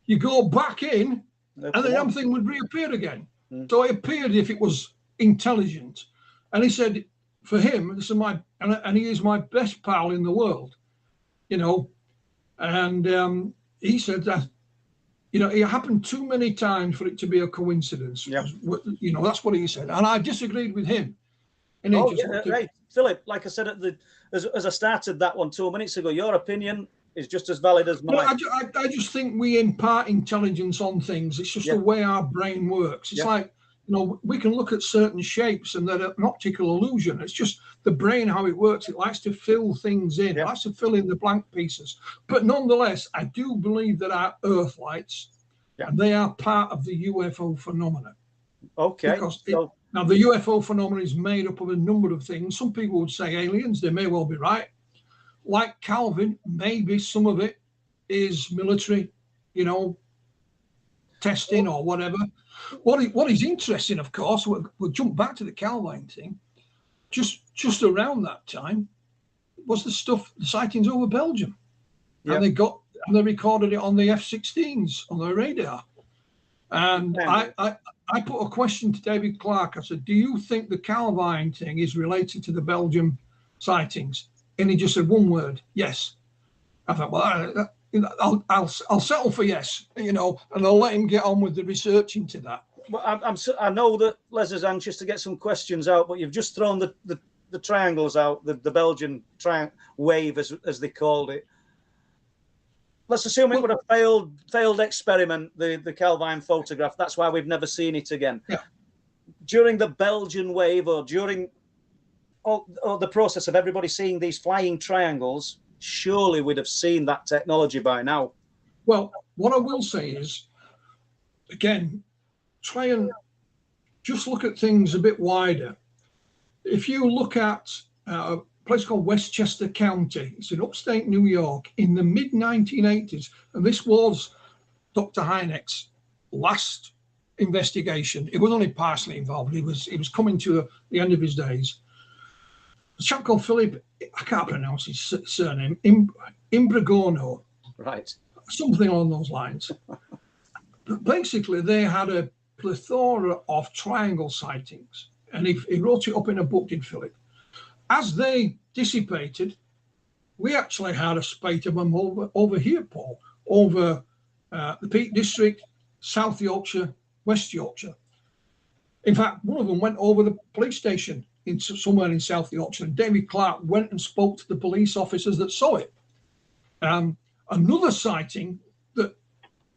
You go back in, and the damn thing would reappear again. So it appeared if it was intelligent. And he said, for him, this is and he is my best pal in the world, you know. And he said that, you know, it happened too many times for it to be a coincidence. Yeah. You know, that's what he said. And I disagreed with him. And right. Philip, like I said as I started that one 2 minutes ago, your opinion is just as valid as mine. Well, I just think we impart intelligence on things. It's just the way our brain works. It's like, you know, we can look at certain shapes and they're an optical illusion. It's just the brain, how it works. It likes to fill things in. It likes to fill in the blank pieces. But nonetheless, I do believe that our Earth lights, and they are part of the UFO phenomena. Okay. Because now the UFO phenomenon is made up of a number of things. Some people would say aliens. They may well be right. Like Calvin, maybe some of it is military, you know, testing or whatever. What is interesting, of course, we'll jump back to the Calvin thing. Just around that time was the sightings over Belgium, and they recorded it on the F-16s on their radar. And I put a question to David Clark. I said, "Do you think the Calvin thing is related to the Belgium sightings?" And he just said one word: yes. I thought, well, I'll settle for yes, you know, and I'll let him get on with the research into that. Well, I know that Les is anxious to get some questions out, but you've just thrown the triangles out, the Belgian wave, as they called it. Let's assume it was a failed experiment, the Calvin photograph. That's why we've never seen it again. Yeah. During the Belgian wave, or during the process of everybody seeing these flying triangles, surely we'd have seen that technology by now. Well, what I will say is, again, try and just look at things a bit wider. If you look at a place called Westchester County, it's in upstate New York, in the mid-1980s, and this was Dr. Hynek's last investigation. It was only partially involved. He was coming to the end of his days. A chap called Philip, I can't pronounce his surname, Imbrigono. Right. Something along those lines. But basically, they had a plethora of triangle sightings. And he wrote it up in a book, did Philip. As they dissipated, we actually had a spate of them over here, Paul, over the Peak District, South Yorkshire, West Yorkshire. In fact, one of them went over the police station somewhere in South Yorkshire, and David Clark went and spoke to the police officers that saw it. Another sighting that,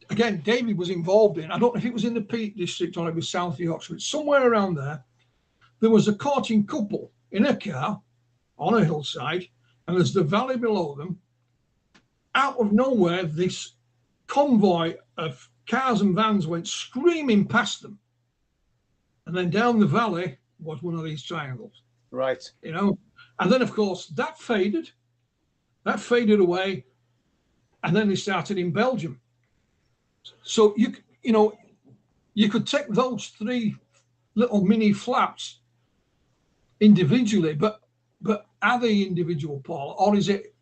again, David was involved in, I don't know if it was in the Peak District or it was South Yorkshire, but somewhere around there, there was a courting couple in a car on a hillside, and there's the valley below them. Out of nowhere, this convoy of cars and vans went screaming past them. And then down the valley was one of these triangles. Right. You know, and then, of course, that faded away, and then they started in Belgium. So, you could take those three little mini flaps individually, but are they individual, Paul, or is it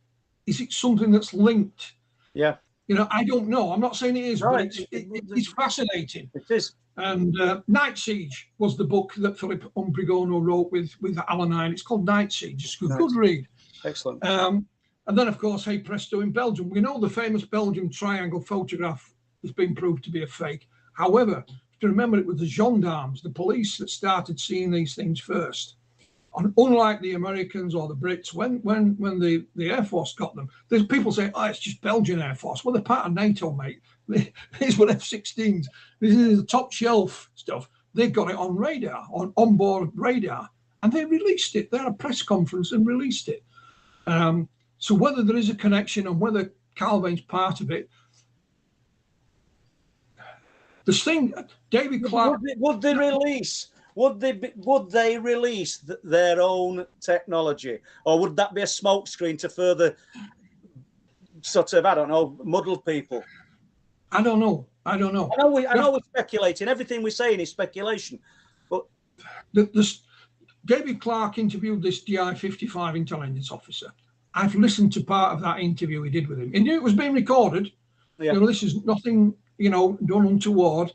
something that's linked? Yeah. You know, I don't know. I'm not saying it is, No, but it's fascinating. It is. And Night Siege was the book that Philip Umbrigono wrote with Alan Hine. It's called Night Siege. It's a good read. Excellent. And then, of course, Hey Presto in Belgium. We know the famous Belgium triangle photograph has been proved to be a fake. However, to remember, it was the gendarmes, the police, that started seeing these things first. And unlike the Americans or the Brits, when the Air Force got them, there's people say, oh, it's just Belgian Air Force. Well, they're part of NATO, mate. These were F-16s. This is the top shelf stuff. They got it on radar, on onboard radar, and they released it. They had a press conference and released it. So whether there is a connection and whether Calvine's part of it, this thing, David Clark. Would they release their own technology, or would that be a smokescreen to further sort of, I don't know, muddle people? I don't know. I know we're speculating. Everything we're saying is speculation. But David Clark interviewed this DI-55 intelligence officer. I've listened to part of that interview he did with him. He knew it was being recorded. Yeah. You know, this is nothing, you know, done untoward.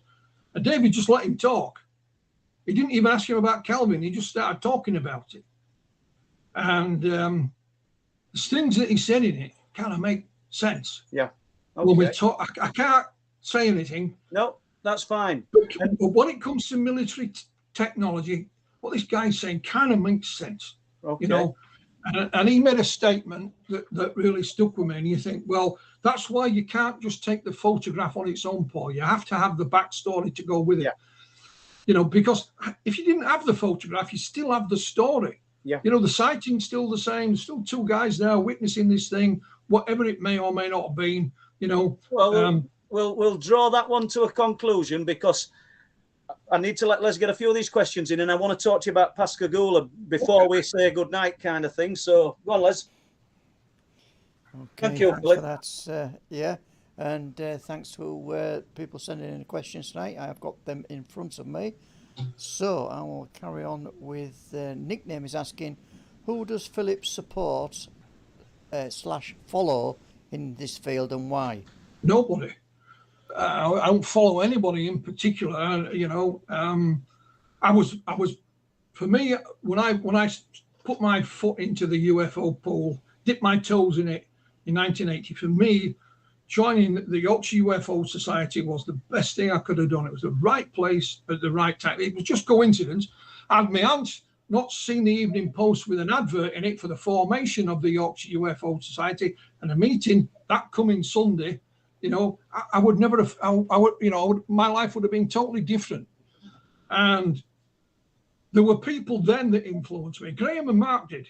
And David just let him talk. He didn't even ask him about Kelvin. He just started talking about it. And the things that he said in it kind of make sense. Yeah. Okay. When we talk, I can't say anything. No, that's fine. But when it comes to military technology, what this guy's saying kind of makes sense. Okay. You know, and he made a statement that really stuck with me. And you think, well, that's why you can't just take the photograph on its own, Paul. You have to have the backstory to go with it. Yeah. You know, because if you didn't have the photograph, you still have the story. Yeah. You know, the sighting's still the same. There's still two guys there witnessing this thing, whatever it may or may not have been. You know. Well, we'll draw that one to a conclusion, because I need to let's get a few of these questions in, and I want to talk to you about Pascagoula before we say good night, kind of thing. So go on, Les. Okay, thank you, Philip. That's yeah, and thanks to people sending in questions tonight. I've got them in front of me, so I will carry on with. Nickname is asking, who does Philip support / follow in this field, and why? Nobody. I don't follow anybody in particular. You know, I was for me, when I put my foot into the UFO pool, dipped my toes in it in 1980. For me, joining the Yorkshire UFO Society was the best thing I could have done. It was the right place at the right time. It was just coincidence. And my aunt not seen the Evening Post with an advert in it for the formation of the Yorkshire UFO Society and a meeting that coming Sunday. You know, I would never have. I would, you know, my life would have been totally different. And there were people then that influenced me. Graham and Mark did.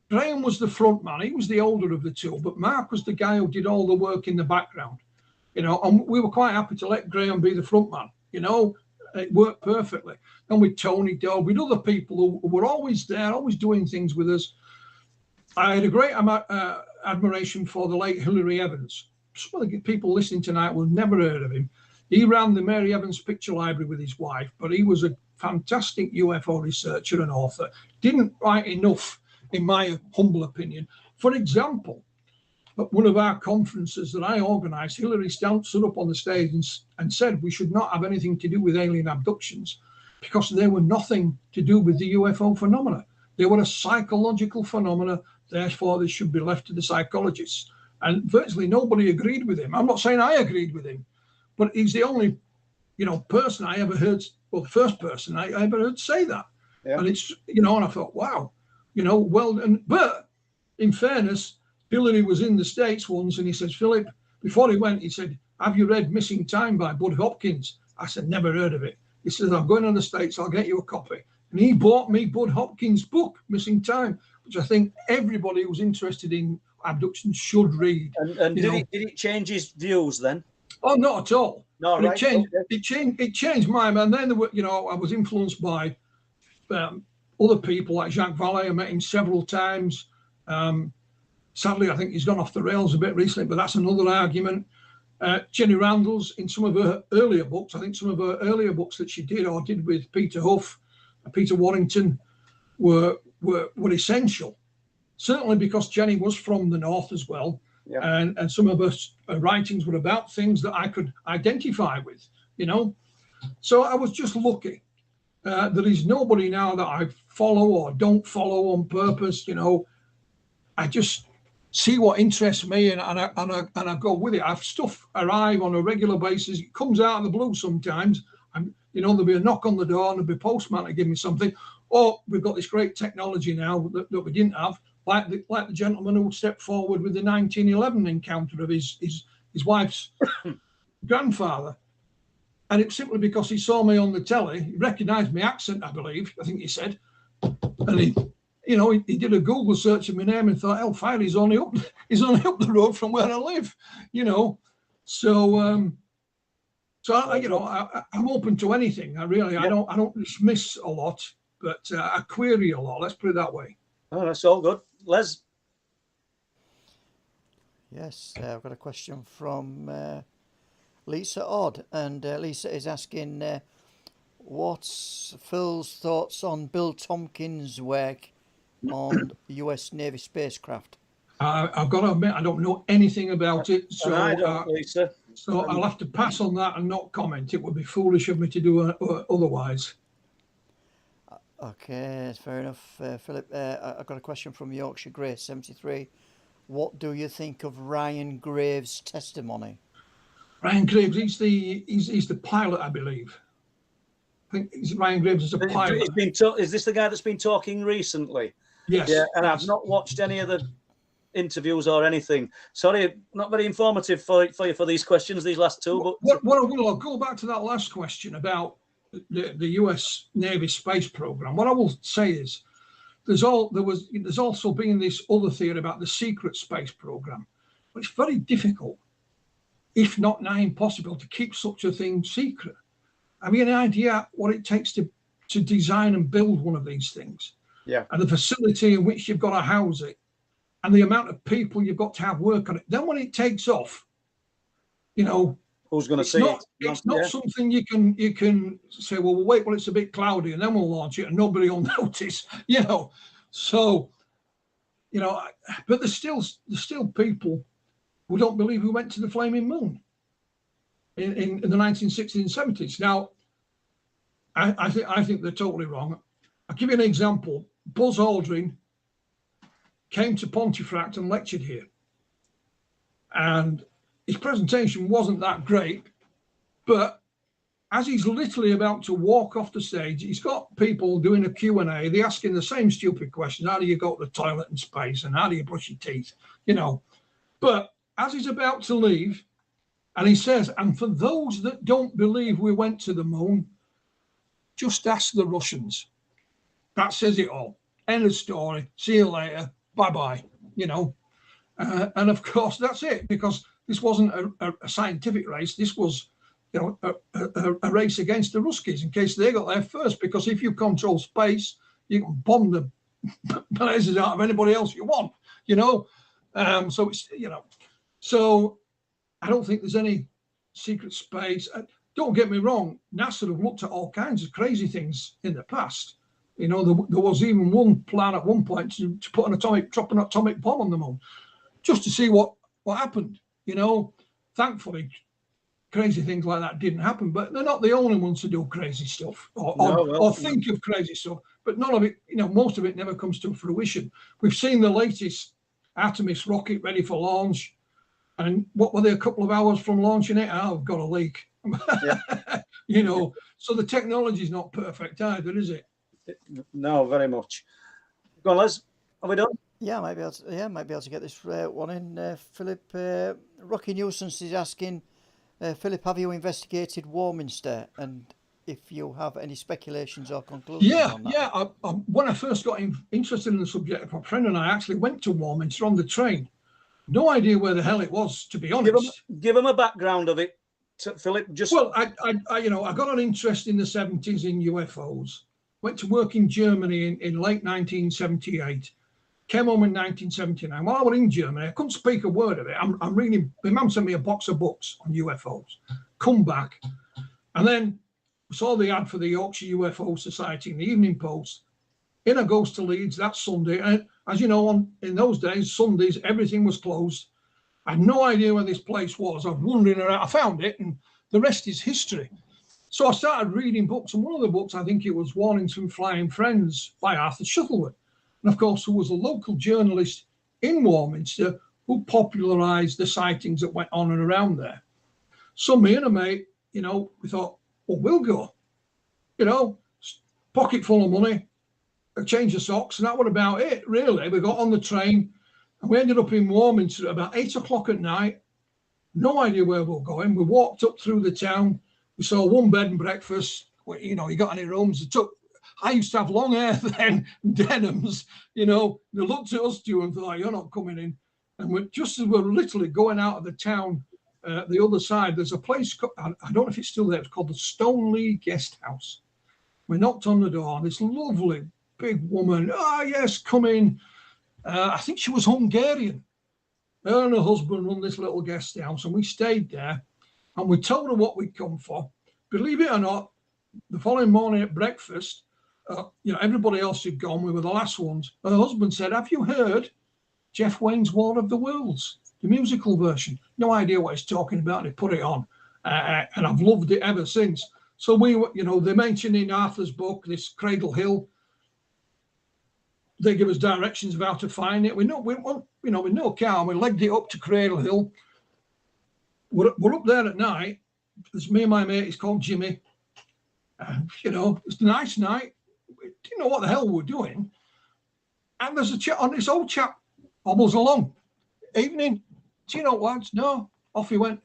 Graham was the front man. He was the older of the two, but Mark was the guy who did all the work in the background. You know, and we were quite happy to let Graham be the front man. You know, it worked perfectly. And with Tony Doe, with other people who were always there, always doing things with us. I had a great admiration for the late Hilary Evans. Some of the people listening tonight will never heard of him. He ran the Mary Evans Picture Library with his wife, but he was a fantastic UFO researcher and author. Didn't write enough, in my humble opinion. For example, at one of our conferences that I organised, Hilary stood up on the stage and said we should not have anything to do with alien abductions because they were nothing to do with the UFO phenomena. They were a psychological phenomena, therefore they should be left to the psychologists. And virtually nobody agreed with him. I'm not saying I agreed with him, but he's the only, you know, person I ever heard, well, the first person I ever heard say that. Yeah. And it's, you know, and I thought, wow, you know, well, but in fairness, Hillary was in the States once and he says, Philip, before he went, he said, have you read Missing Time by Bud Hopkins? I said, never heard of it. He says, I'm going to the States, I'll get you a copy. And he bought me Bud Hopkins' book, Missing Time, which I think everybody who's interested in abduction should read. And did it change his views then? Oh, not at all. No, right. It changed mine. And then there were, you know, I was influenced by other people like Jacques Vallée. I met him several times. Sadly, I think he's gone off the rails a bit recently, but that's another argument. Jenny Randall's in some of her earlier books. I think some of her earlier books that she did or did with Peter Huff. Peter Warrington were essential. Certainly because Jenny was from the north as well, and some of her writings were about things that I could identify with, you know. So I was just lucky. There is nobody now that I follow or don't follow on purpose, you know. I just see what interests me and I go with it. I have stuff arrive on a regular basis. It comes out of the blue sometimes. You know, there'll be a knock on the door and there'll be a postman to give me something. Or we've got this great technology now that we didn't have, like the gentleman who stepped forward with the 1911 encounter of his wife's grandfather. And it's simply because he saw me on the telly, he recognised my accent, I believe, I think he said. And he did a Google search of my name and thought, hellfire, he's only up the road from where I live, you know. So I'm open to anything. I don't dismiss a lot, but I query a lot. Let's put it that way. Oh, that's all good. Les? Yes, I've got a question from Lisa Odd, and Lisa is asking, what's Phil's thoughts on Bill Tompkins' work on US Navy spacecraft? I've got to admit, I don't know anything about it, so I don't, Lisa. So I'll have to pass on that and not comment. It would be foolish of me to do otherwise. Okay, fair enough, Philip. I've got a question from Yorkshire Grace 73. What do you think of Ryan Graves' testimony? Ryan Graves, he's the pilot, I believe. I think Ryan Graves is a pilot. Is this the guy that's been talking recently? Yes. Yeah, and I've not watched any of the interviews or anything. Sorry, not very informative for you for these questions, these last two. But I'll go back to that last question about the US Navy space program. What I will say is there's also been this other theory about the secret space program, but it's very difficult, if not nigh impossible, to keep such a thing secret. Have you any idea what it takes to design and build one of these things? Yeah. And the facility in which you've got to house it, and the amount of people you've got to have work on it. Then when it takes off, you know, who's going to see it? It's not something you can say, well, we'll wait till it's a bit cloudy and then we'll launch it and nobody will notice, you know. So, you know, but there's still people who don't believe we went to the flaming moon in the 1960s and 70s. Now, I think they're totally wrong. I'll give you an example. Buzz Aldrin came to Pontefract and lectured here. And his presentation wasn't that great, but as he's literally about to walk off the stage, he's got people doing a Q&A. They're asking the same stupid questions. How do you go to the toilet in space? And how do you brush your teeth? You know, but as he's about to leave, and he says, and for those that don't believe we went to the moon, just ask the Russians. That says it all. End of story. See you later. Bye-bye. You know, and of course that's it, because this wasn't a scientific race. This was, you know, a race against the Ruskies in case they got there first. Because if you control space, you can bomb the blazes out of anybody else you want. You know, so it's, you know, so I don't think there's any secret space. Don't get me wrong. NASA have looked at all kinds of crazy things in the past. You know, there was even one plan at one point to put drop an atomic bomb on the moon, just to see what happened. You know, thankfully, crazy things like that didn't happen. But they're not the only ones to do crazy stuff or think of crazy stuff. But none of it, you know, most of it never comes to fruition. We've seen the latest Artemis rocket ready for launch, and what were they, a couple of hours from launching it? Oh, I've got a leak. Yeah. You know, so the technology is not perfect either, is it? No, very much. Go on, Les. Are we done? Yeah, might be able to get this one in. Philip, Rocky Nuisance is asking, Philip, have you investigated Warminster, and if you have any speculations or conclusions on that? Yeah. When I first got interested in the subject, my friend and I actually went to Warminster on the train. No idea where the hell it was, to be honest. Give them a background of it, Philip. Well, I got an interest in the 70s in UFOs. Went to work in Germany in late 1978. Came home in 1979. While I was in Germany, I couldn't speak a word of it. I'm reading. My mum sent me a box of books on UFOs. Come back, and then we saw the ad for the Yorkshire UFO Society in the Evening Post. In I goes to Leeds that Sunday. And as you know, in those days, Sundays, everything was closed. I had no idea where this place was. I was wandering around. I found it, and the rest is history. So I started reading books, and one of the books, I think it was Warnings from Flying Friends by Arthur Shuttleworth. And of course, who was a local journalist in Warminster who popularised the sightings that went on and around there. So me and a mate, we thought, well, we'll go. Pocket full of money, a change of socks, and that was about it, really. We got on the train, and we ended up in Warminster at about 8 o'clock at night. No idea where we were going. We walked up through the town. We saw one bed and breakfast. You got any rooms? I used to have long hair then, denims. They looked at us two and thought, you're not coming in. And just as we're literally going out of the town, the other side, there's a place, I don't know if it's still there, it's called the Stoneleigh Guest House. We knocked on the door, and this lovely big woman, yes, come in. I think she was Hungarian. Her and her husband run this little guest house, and we stayed there, and we told her what we'd come for. Believe it or not, the following morning at breakfast, everybody else had gone. We were the last ones. Her husband said, have you heard Jeff Wayne's War of the Worlds, the musical version? No idea what he's talking about. And he put it on, and I've loved it ever since. So they mentioned in Arthur's book, this Cradle Hill. They give us directions of how to find it. We know car, and we legged it up to Cradle Hill. We're up there at night. There's me and my mate. He's called Jimmy. It's a nice night. We didn't know what the hell we were doing. And there's a chat on this old chap hobbles along. Evening. Do you know, lads? No. Off he went.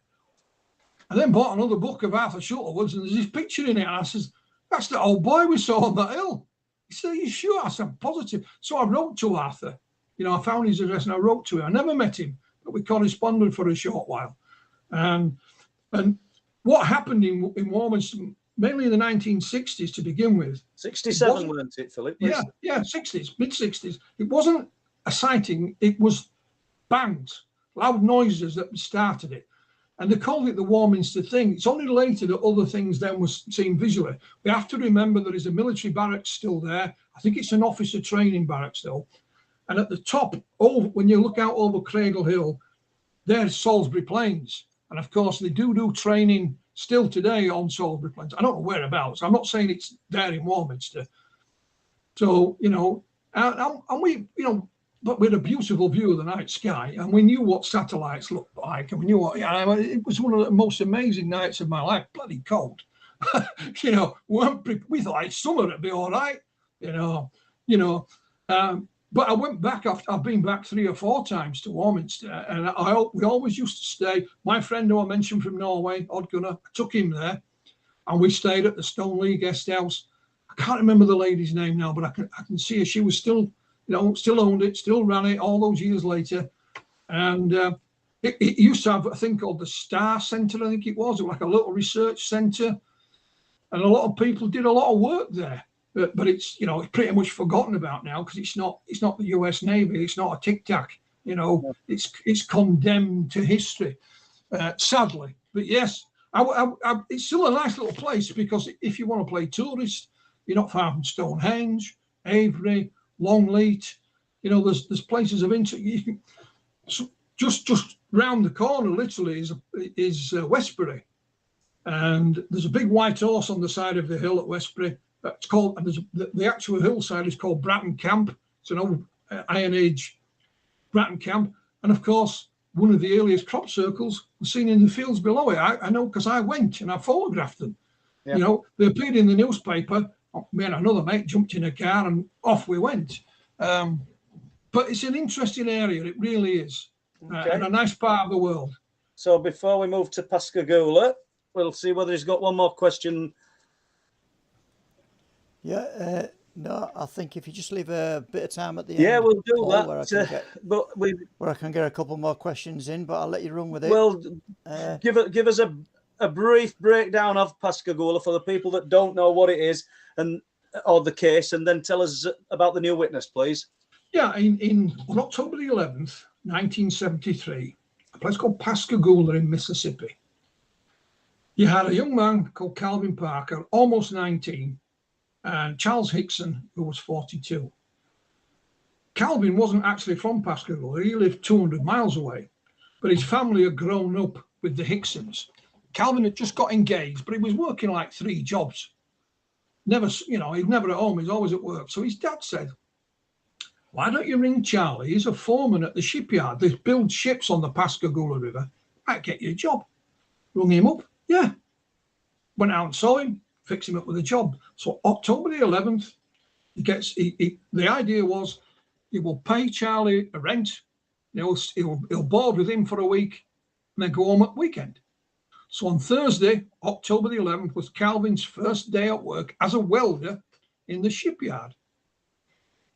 I then bought another book of Arthur Shuttleworth's, and there's this picture in it. And I says, that's the old boy we saw on that hill. He said, are you sure? I said, positive. So I wrote to Arthur. I found his address and I wrote to him. I never met him, but we corresponded for a short while. And what happened in Warminster, mainly in the 1960s to begin with. 67, weren't it, Philip? Yeah, 60s, mid-60s. It wasn't a sighting. It was bangs, loud noises that started it. And they called it the Warminster thing. It's only later that other things then were seen visually. We have to remember there is a military barracks still there. I think it's an officer training barracks though. And at the top, when you look out over Cradle Hill, there's Salisbury Plains. And of course, they do training still today on Salisbury Plains. I don't know whereabouts. I'm not saying it's there in Warminster. So, and we, but we had a beautiful view of the night sky, and we knew what satellites looked like, and we knew what. It was one of the most amazing nights of my life. Bloody cold, we thought it's summer, it'd be all right, But I went back. I've been back 3 or 4 times to Warminster, and we always used to stay. My friend who I mentioned from Norway, Odd Gunnar, I took him there, and we stayed at the Stoneleigh Guest House. I can't remember the lady's name now, but I can see her. She was still. Still owned it, still ran it all those years later. And it used to have a thing called the Star Centre, I think it was. It was like a little research centre. And a lot of people did a lot of work there. But it's, it's pretty much forgotten about now because it's not the US Navy. It's not a tic-tac. It's condemned to history, sadly. But yes, it's still a nice little place because if you want to play tourist, you're not far from Stonehenge, Avery, Longleat, there's places of interest. Just round the corner, literally, is Westbury, and there's a big white horse on the side of the hill at Westbury. It's called, and the actual hillside is called Bratton Camp. It's an old Iron Age Bratton Camp, and of course, one of the earliest crop circles was seen in the fields below it. I know because I went and I photographed them. Yeah. They appeared in the newspaper. Me and another mate jumped in a car and off we went. But it's an interesting area, it really is, and a nice part of the world. So before we move to Pascagoula, we'll see whether he's got one more question. Yeah, no, I think if you just leave a bit of time at the end. Yeah, we'll do Paul, that. Where I can get a couple more questions in, but I'll let you run with it. Well, give us a brief breakdown of Pascagoula for the people that don't know what it is or the case, and then tell us about the new witness, please. Yeah, on October the 11th, 1973, a place called Pascagoula in Mississippi. You had a young man called Calvin Parker, almost 19, and Charles Hickson, who was 42. Calvin wasn't actually from Pascagoula. He lived 200 miles away, but his family had grown up with the Hicksons. Calvin had just got engaged, but he was working like 3 jobs. Never, you know, he's never at home. He's always at work. So his dad said, why don't you ring Charlie? He's a foreman at the shipyard. They build ships on the Pascagoula River. Might get you a job. Rung him up. Yeah. Went out and saw him, fixed him up with a job. So October the 11th, the idea was he will pay Charlie a rent. He'll board with him for a week and then go home at weekend. So on Thursday, October the 11th, was Calvin's first day at work as a welder in the shipyard.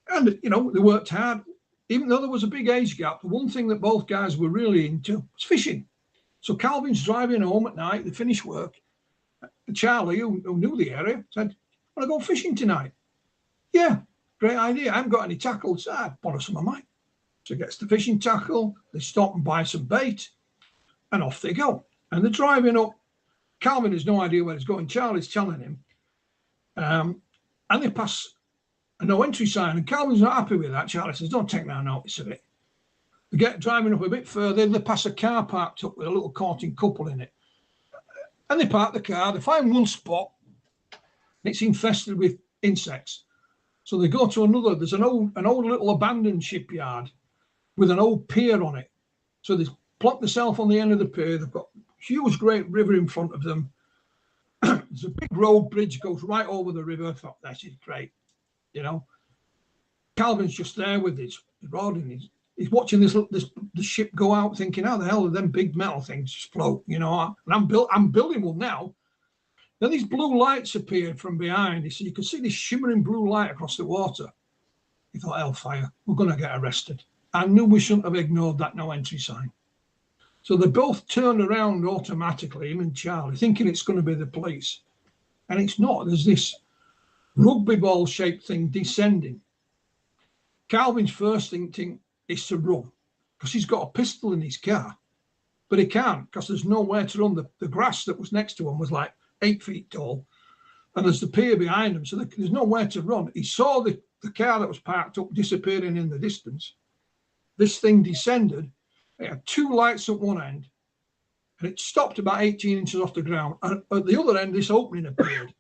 And, you know, they worked hard. Even though there was a big age gap, the one thing that both guys were really into was fishing. So Calvin's driving home at night, they finished work. Charlie, who knew the area, said, want to go fishing tonight? Yeah, great idea. I haven't got any tackle, so I borrow some of mine. So he gets the fishing tackle, they stop and buy some bait, and off they go. And they're driving up. Calvin has no idea where he's going. Charlie's telling him. And they pass a no entry sign, and Calvin's not happy with that. Charlie says, don't take no notice of it. They get driving up a bit further, they pass a car parked up with a little courting couple in it. And they park the car, they find one spot, it's infested with insects. So they go to another, there's an old little abandoned shipyard with an old pier on it. So they plop themselves on the end of the pier, they've got a huge great river in front of them. There's a big road bridge goes right over the river. I thought, this is great. You know, Calvin's just there with his rod and he's watching the ship go out, thinking, how the hell are them big metal things just float? You know, and I'm building one now. Then these blue lights appeared from behind. So you could see this shimmering blue light across the water. He thought, hellfire, we're going to get arrested. I knew we shouldn't have ignored that no entry sign. So they both turned around automatically, him and Charlie, thinking it's going to be the police. And it's not. There's this rugby ball shaped thing descending. Calvin's first thinking is to run because he's got a pistol in his car, but he can't because there's nowhere to run. The grass that was next to him was like 8 feet tall, and there's the pier behind him, so there's nowhere to run. He saw the car that was parked up disappearing in the distance. This thing descended. It had 2 lights at one end, and it stopped about 18 inches off the ground. And at the other end, this opening appeared.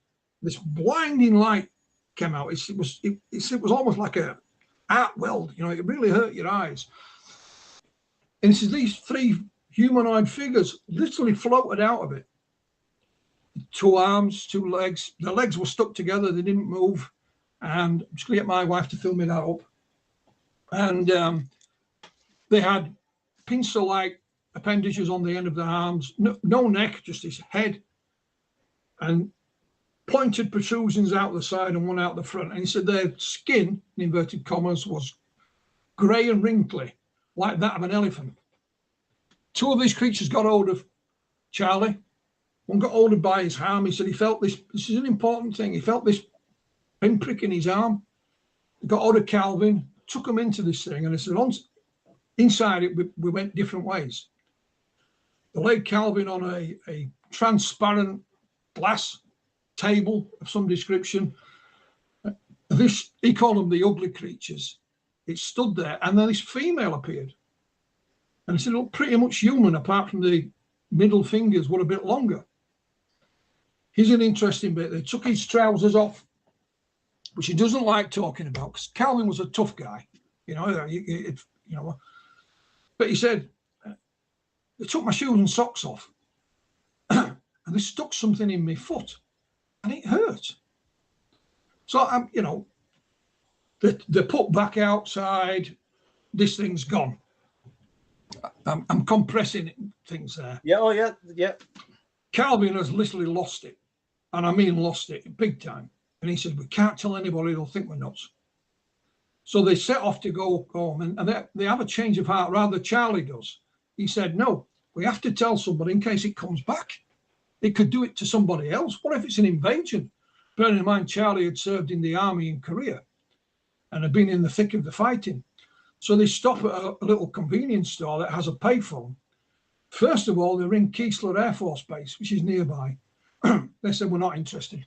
This blinding light came out. It was almost like a art weld. You know, it really hurt your eyes. And it says these 3 humanoid figures literally floated out of it. 2 arms, 2 legs. The legs were stuck together. They didn't move. And I'm just going to get my wife to fill me that up. And they had pincer-like appendages on the end of their arms. No neck, just his head. And pointed protrusions out the side and one out the front. And he said their skin, in inverted commas, was grey and wrinkly, like that of an elephant. 2 of these creatures got hold of Charlie. One got hold of by his arm. He said he felt this is an important thing, he felt this pinprick in his arm. He got hold of Calvin, took him into this thing, and he said, inside it, we went different ways. They laid Calvin on a transparent glass table of some description. He called them the ugly creatures. It stood there, and then this female appeared. And he said, looked pretty much human, apart from the middle fingers were a bit longer. Here's an interesting bit. They took his trousers off, which he doesn't like talking about, because Calvin was a tough guy, you know. But he said, they took my shoes and socks off, and they stuck something in my foot, and it hurt. So they're put back outside. This thing's gone. I'm compressing things there. Yeah, oh yeah, yeah. Calvin has literally lost it, and I mean lost it big time. And he said, we can't tell anybody, they'll think we're nuts. So they set off to go home, and they have a change of heart. Rather, Charlie does. He said, no, we have to tell somebody in case it comes back. It could do it to somebody else. What if it's an invasion? Bearing in mind, Charlie had served in the army in Korea and had been in the thick of the fighting. So they stop at a little convenience store that has a payphone, First of all, they ring Keesler Air Force Base, which is nearby. They said, we're not interested.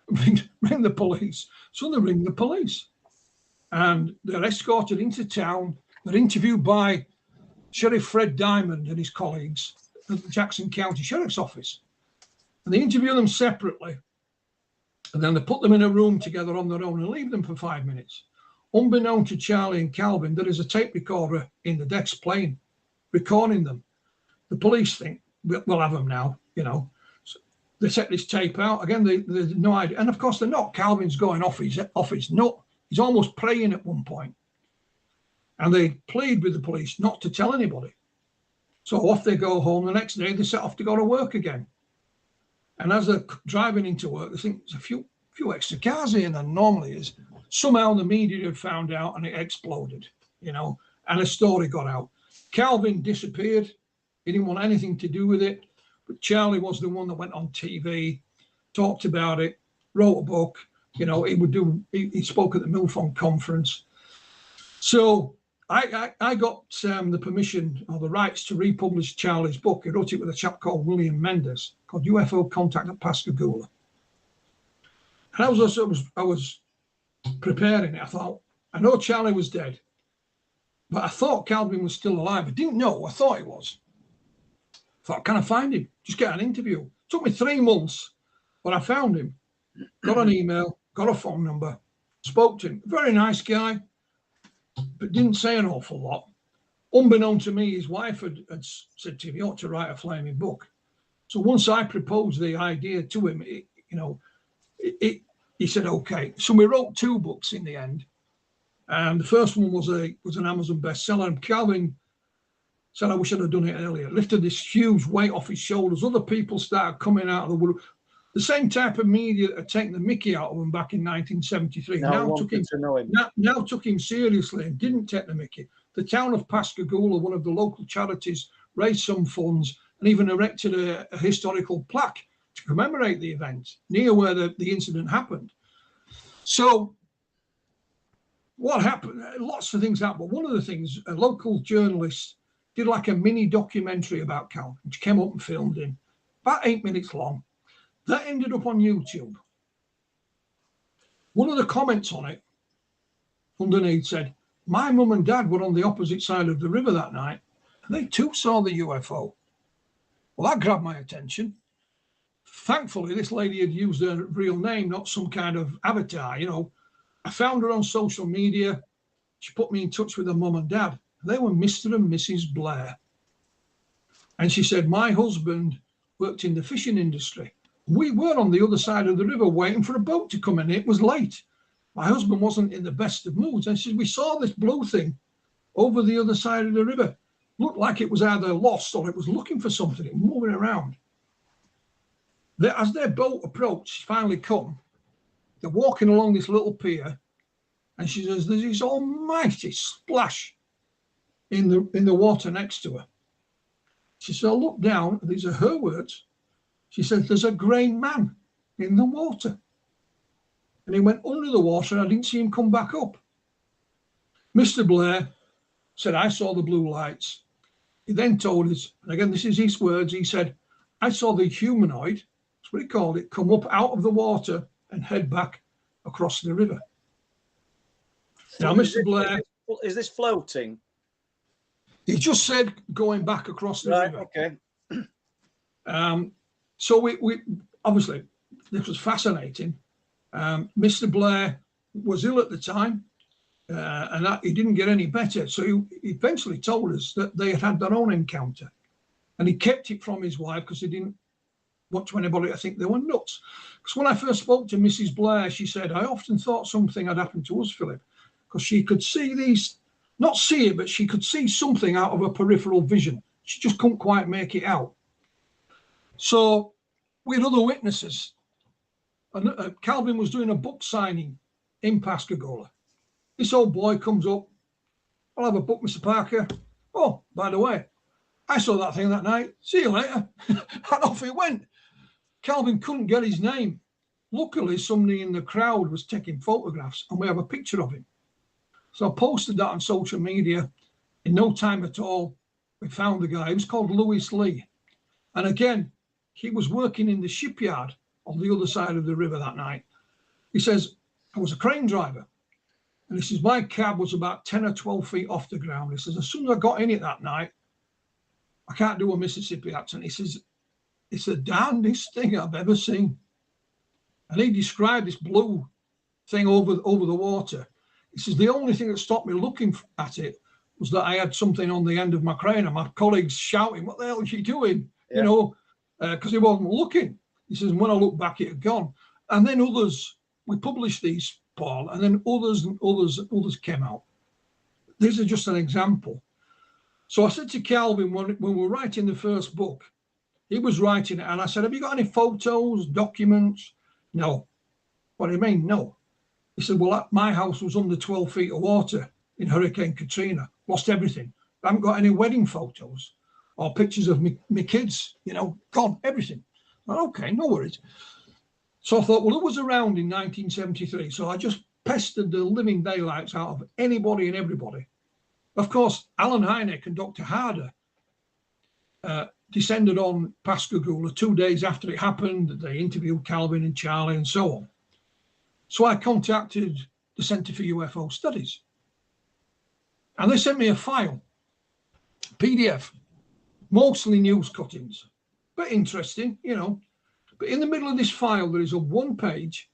Ring the police. So they ring the police. And they're escorted into town. They're interviewed by Sheriff Fred Diamond and his colleagues at the Jackson County Sheriff's Office. And they interview them separately. And then they put them in a room together on their own and leave them for 5 minutes. Unbeknown to Charlie and Calvin, there is a tape recorder in the desk playing, recording them. The police think, we'll have them now, you know. So they set this tape out. Again, there's no idea. And of course, they're not. Calvin's going off his nut. He's almost praying at one point. And they plead with the police not to tell anybody. So off they go home. The next day, they set off to go to work again. And as they're driving into work, they think there's a few extra cars here than normally is. Somehow the media had found out and it exploded, you know, and a story got out. Calvin disappeared. He didn't want anything to do with it. But Charlie was the one that went on TV, talked about it, wrote a book. You know, he spoke at the MILFON conference. So I got the permission or the rights to republish Charlie's book. I wrote it with a chap called William Mendes, called UFO Contact at Pascagoula. And I was preparing it. I thought, I know Charlie was dead, but I thought Calvin was still alive. I didn't know. I thought he was. I thought, can I find him? Just get an interview. It took me 3 months, but I found him. Got an email, got a phone number, spoke to him. Very nice guy, but didn't say an awful lot. Unbeknown to me, his wife had said to him, you ought to write a flaming book. So once I proposed the idea to him, he said, okay. So we wrote 2 books in the end. And the first one was an Amazon bestseller. And Calvin said, I wish I'd have done it earlier. Lifted this huge weight off his shoulders. Other people started coming out of the wood. The same type of media that had taken the mickey out of him back in 1973. Now took him seriously and didn't take the mickey. The town of Pascagoula, one of the local charities, raised some funds and even erected a historical plaque to commemorate the event near where the incident happened. So what happened? Lots of things happened. But one of the things, a local journalist did like a mini documentary about Calvin, which came up and filmed him, about 8 minutes long. That ended up on YouTube. One of the comments on it underneath said, my mum and dad were on the opposite side of the river that night, and they too saw the UFO. Well, that grabbed my attention. Thankfully, this lady had used her real name, not some kind of avatar, you know. I found her on social media. She put me in touch with her mum and dad. They were Mr. and Mrs. Blair. And she said, my husband worked in the fishing industry. We were on the other side of the river waiting for a boat to come in. It was late. My husband wasn't in the best of moods. And she said, we saw this blue thing over the other side of the river. Looked like it was either lost or it was looking for something. It was moving around. As their boat approached, finally come, they're walking along this little pier. And she says, there's this almighty splash in the water next to her. She said, I looked down, and these are her words. She said, there's a grey man in the water. And he went under the water, and I didn't see him come back up. Mr. Blair said, I saw the blue lights. He then told us, and again, this is his words, he said, I saw the humanoid, that's what he called it, come up out of the water and head back across the river. Now, Mr. Blair... Is this floating? He just said going back across the river. Okay. So we obviously, this was fascinating. Mr. Blair was ill at the time, and he didn't get any better. So he eventually told us that they had had their own encounter, and he kept it from his wife because he didn't want to anybody to think they were nuts. Because when I first spoke to Mrs. Blair, she said, I often thought something had happened to us, Philip, because she could see these, not see it, but she could see something out of her peripheral vision. She just couldn't quite make it out. So we had other witnesses. And Calvin was doing a book signing in Pascagoula. This old boy comes up. I'll have a book, Mr. Parker. Oh, by the way, I saw that thing that night. See you later. And off he went. Calvin couldn't get his name. Luckily, somebody in the crowd was taking photographs, and we have a picture of him. So I posted that on social media. In no time at all, we found the guy. He was called Lewis Lee. And again, he was working in the shipyard on the other side of the river that night. He says, I was a crane driver. And he says, my cab was about 10 or 12 feet off the ground. He says, as soon as I got in it that night, I can't do a Mississippi accent. He says, it's the darndest thing I've ever seen. And he described this blue thing over the water. He says, the only thing that stopped me looking at it was that I had something on the end of my crane and my colleagues shouting, what the hell is she doing? Yeah. You know, because he wasn't looking. He says, and when I looked back, it had gone. And then others, we published these, Paul, and then others came out. These are just an example. So I said to Calvin, when we were writing the first book, he was writing it, and I said, have you got any photos, documents? No. What do you mean? No. He said, well, my house was under 12 feet of water in Hurricane Katrina, lost everything. I haven't got any wedding photos or pictures of me kids, you know, gone, everything. Well, okay, no worries. So I thought, well, it was around in 1973. So I just pestered the living daylights out of anybody and everybody. Of course, Alan Hynek and Dr. Harder descended on Pascagoula 2 days after it happened. They interviewed Calvin and Charlie and so on. So I contacted the Centre for UFO Studies. And they sent me a file, PDF, mostly news cuttings, but interesting, you know. But in the middle of this file, there is a one-page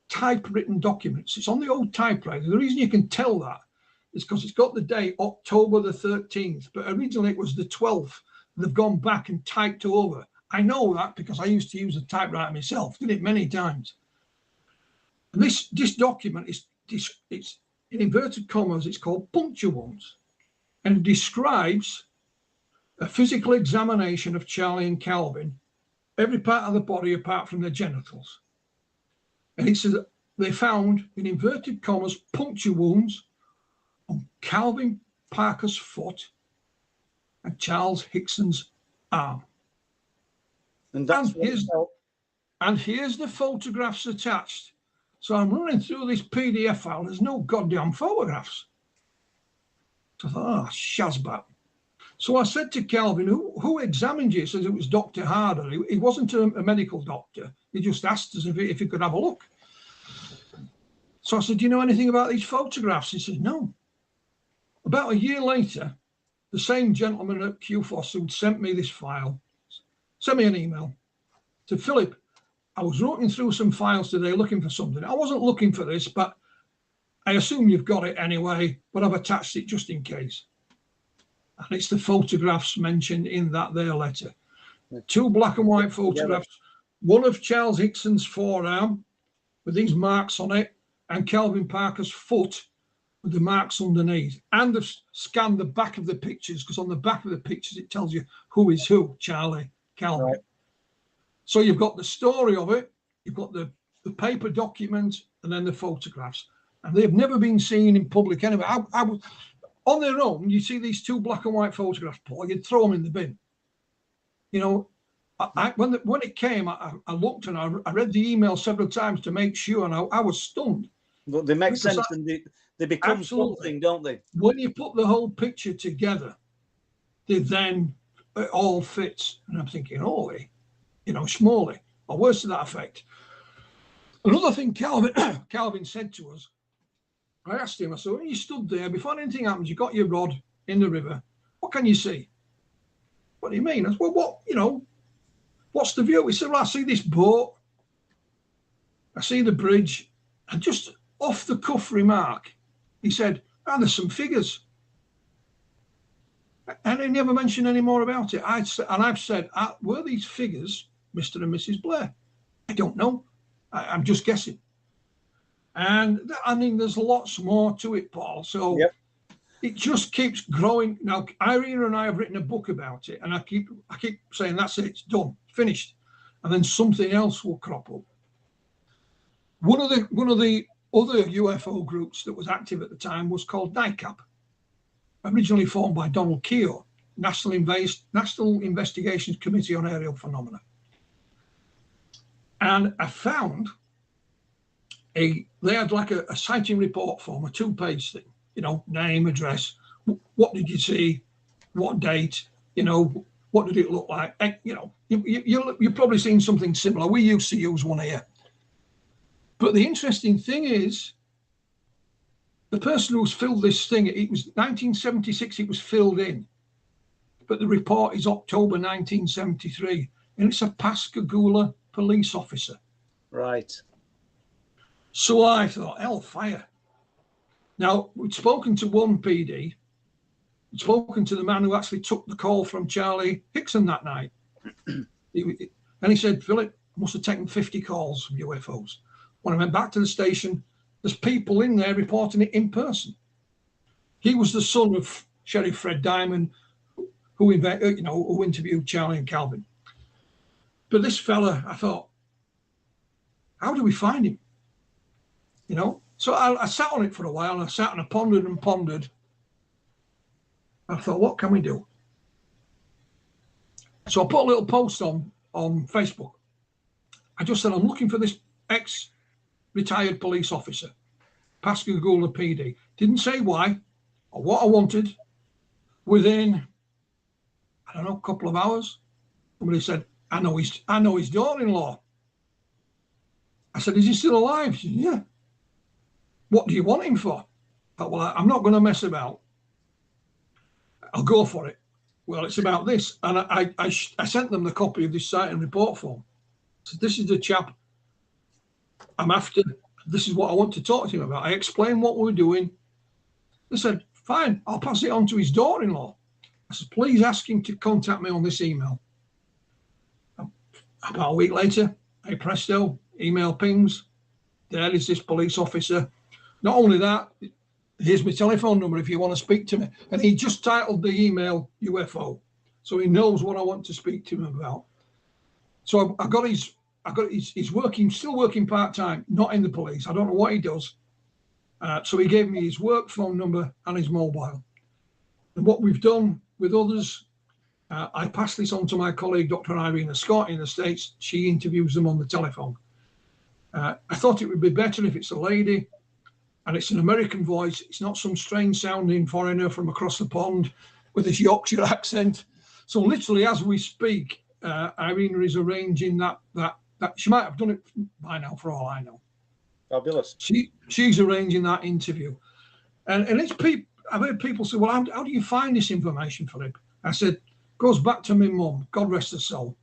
typewritten document. It's on the old typewriter. The reason you can tell that is because it's got the date October the 13th, but originally it was the 12th. They've gone back and typed over. I know that because I used to use a typewriter myself, did it many times. And this document it's in inverted commas, it's called puncture wounds, and it describes a physical examination of Charlie and Calvin, every part of the body apart from their genitals. And it says that they found, in inverted commas, puncture wounds on Calvin Parker's foot and Charles Hickson's arm. And here's the photographs attached. So I'm running through this PDF file. There's no goddamn photographs. So I thought, shazbat. So I said to Calvin, who examined you? He says it was Dr. Harder. He wasn't a medical doctor. He just asked us if he could have a look. So I said, do you know anything about these photographs? He said, no. About a year later, the same gentleman at QFOS who'd sent me this file sent me an email. Said, Philip, I was looking through some files today looking for something. I wasn't looking for this, but I assume you've got it anyway, but I've attached it just in case. And it's the photographs mentioned in that there letter. 2 black and white photographs, one of Charles Hickson's forearm with these marks on it, and Calvin Parker's foot with the marks underneath. And they've scanned the back of the pictures, because on the back of the pictures it tells you who is who, Charlie, Calvin. Right. So you've got the story of it, you've got the paper document, and then the photographs. And they've never been seen in public anyway. I was, on their own, you see these 2 black and white photographs, Paul, you'd throw them in the bin. You know, when it came, I looked and I read the email several times to make sure, and I was stunned. But they make sense and they become something, don't they? When you put the whole picture together, it all fits. And I'm thinking, holy, you know, Smalley, or worse to that effect. Another thing Calvin said to us, I asked him, I said, when you stood there, before anything happens, you got your rod in the river, what can you see? What do you mean? I said, well, what's the view? He said, well, I see this boat, I see the bridge, and just off the cuff remark, he said, there's some figures. And he never mentioned any more about it. I've said, were these figures Mr. and Mrs. Blair? I don't know. I'm just guessing. And I mean, there's lots more to it, Paul. So It just keeps growing. Now, Irina and I have written a book about it, and I keep saying, that's it, it's done, finished. And then something else will crop up. One of the other UFO groups that was active at the time was called NICAP, originally formed by Donald Keogh, National Investigations Committee on Aerial Phenomena. And I found they had like a sighting report form, a 2-page thing, name, address, what did you see, what date, what did it look like? You've probably seen something similar. We used to use one here. But the interesting thing is, the person who's filled this thing, it was 1976, it was filled in. But the report is October 1973, and it's a Pascagoula police officer. Right. So I thought, hellfire. Now, we'd spoken to one PD, we'd spoken to the man who actually took the call from Charlie Hickson that night. And he said, Philip, I must have taken 50 calls from UFOs. When I went back to the station, there's people in there reporting it in person. He was the son of Sheriff Fred Diamond, who interviewed Charlie and Calvin. But this fella, I thought, how do we find him? So I sat on it for a while, and I sat and I pondered. I thought, what can we do? So I put a little post on Facebook. I just said, I'm looking for this ex-retired police officer, Pascagoula PD. Didn't say why or what I wanted. Within, I don't know, a couple of hours, somebody said, I know his daughter-in-law. I said, is he still alive? She said, yeah. What do you want him for? I thought, well, I'm not going to mess about. I'll go for it. Well, it's about this. And I sent them the copy of this site and report form. So this is the chap I'm after. This is what I want to talk to him about. I explained what we're doing. They said, fine, I'll pass it on to his daughter-in-law. I said, please ask him to contact me on this email. About a week later, hey presto, email pings. There is this police officer. Not only that, here's my telephone number if you want to speak to me. And he just titled the email UFO. So he knows what I want to speak to him about. So he's still working part-time, not in the police. I don't know what he does. So he gave me his work phone number and his mobile. And what we've done with others, I passed this on to my colleague, Dr. Irina Scott in the States. She interviews them on the telephone. I thought it would be better if it's a lady and it's an American voice. It's not some strange sounding foreigner from across the pond with this Yorkshire accent. So literally as we speak, Irina is arranging that she might have done it by now for all I know. Fabulous. She's arranging that interview. And it's people, I've heard people say, well, how do you find this information, Philip? I said, goes back to my mum, God rest her soul.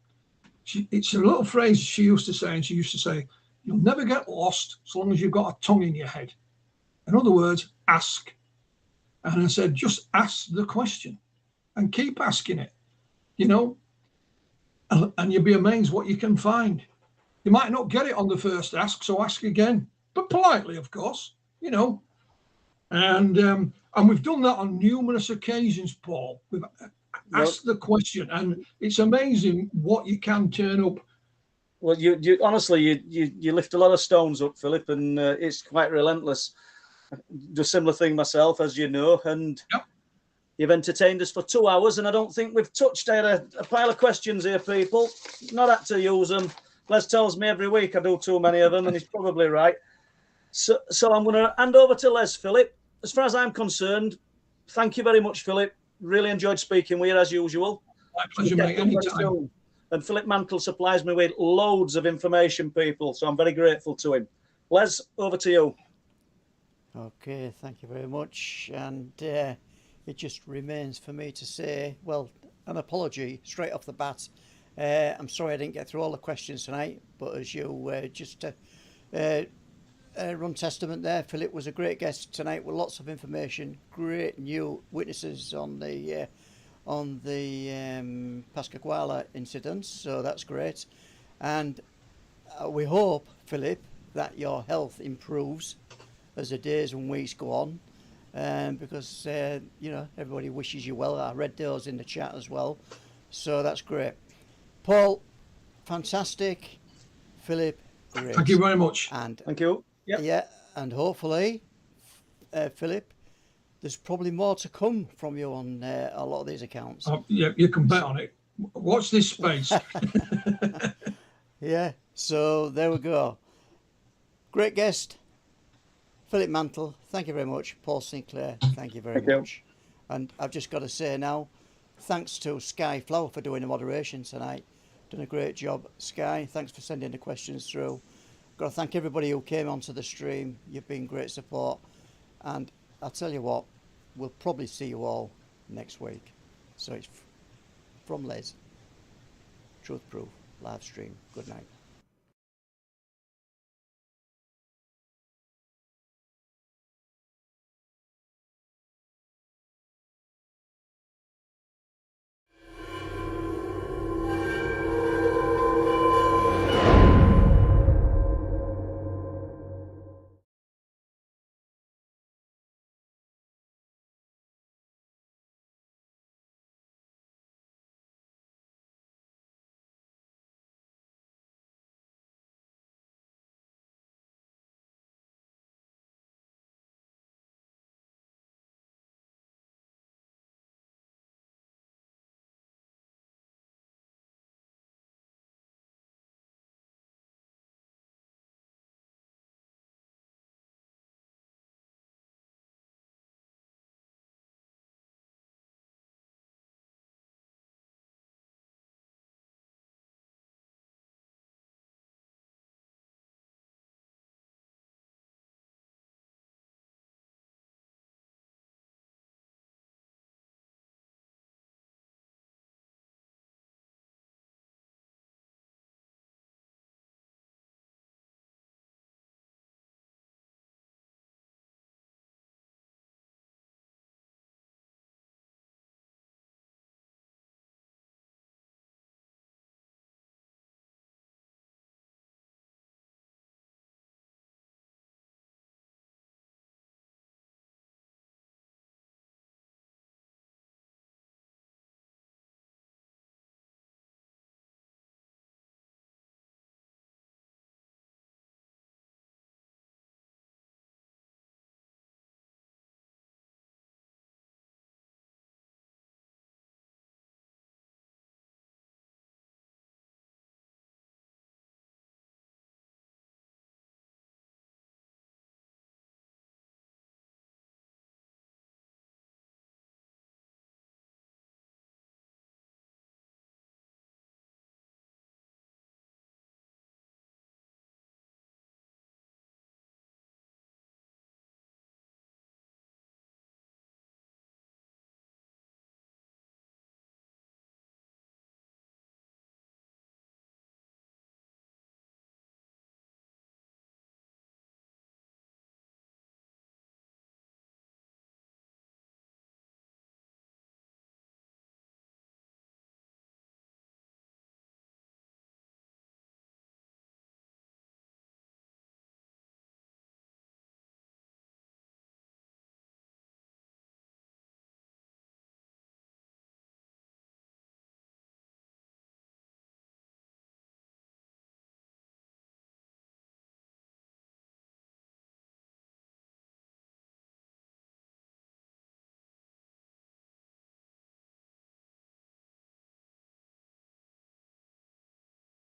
It's a little phrase she used to say, and she used to say, you'll never get lost so long as you've got a tongue in your head. In other words, ask. And I said, just ask the question and keep asking it, and you'll be amazed what you can find. You might not get it on the first ask, so ask again, but politely, of course, And we've done that on numerous occasions, Paul. We've asked the question, and it's amazing what you can turn up. Well, you honestly, you lift a lot of stones up, Philip, and it's quite relentless. Do a similar thing myself, as you know, and yep. You've entertained us for 2 hours, and I don't think we've touched. I had a pile of questions here, people. Not had to use them. Les tells me every week I do too many of them, and he's probably right. So I'm going to hand over to Les, Philip. As far as I'm concerned, thank you very much, Philip. Really enjoyed speaking with you, as usual. My pleasure, mate. Anytime. And Philip Mantle supplies me with loads of information, people, so I'm very grateful to him. Les, over to you. Okay, thank you very much. And it just remains for me to say, well, an apology straight off the bat. I'm sorry I didn't get through all the questions tonight, but as you just run testament there, Philip was a great guest tonight with lots of information, great new witnesses on the Pascagoula incident, so that's great. And we hope, Philip, that your health improves as the days and weeks go on, because everybody wishes you well. I read those in the chat as well, so that's great. Paul, fantastic. Philip, great. Thank you very much. And thank you. Yep. Yeah, and hopefully, Philip, there's probably more to come from you on a lot of these accounts. Yeah, you can bet on it. Watch this space. Yeah, so there we go. Great guest, Philip Mantle. Thank you very much. Paul Sinclair, thank you very much. And I've just got to say now, thanks to Sky Flower for doing the moderation tonight. Done a great job, Sky. Thanks for sending the questions through. Got to thank everybody who came onto the stream. You've been great support. And I'll tell you what, we'll probably see you all next week. So it's from Les, Truth Proof, live stream. Good night.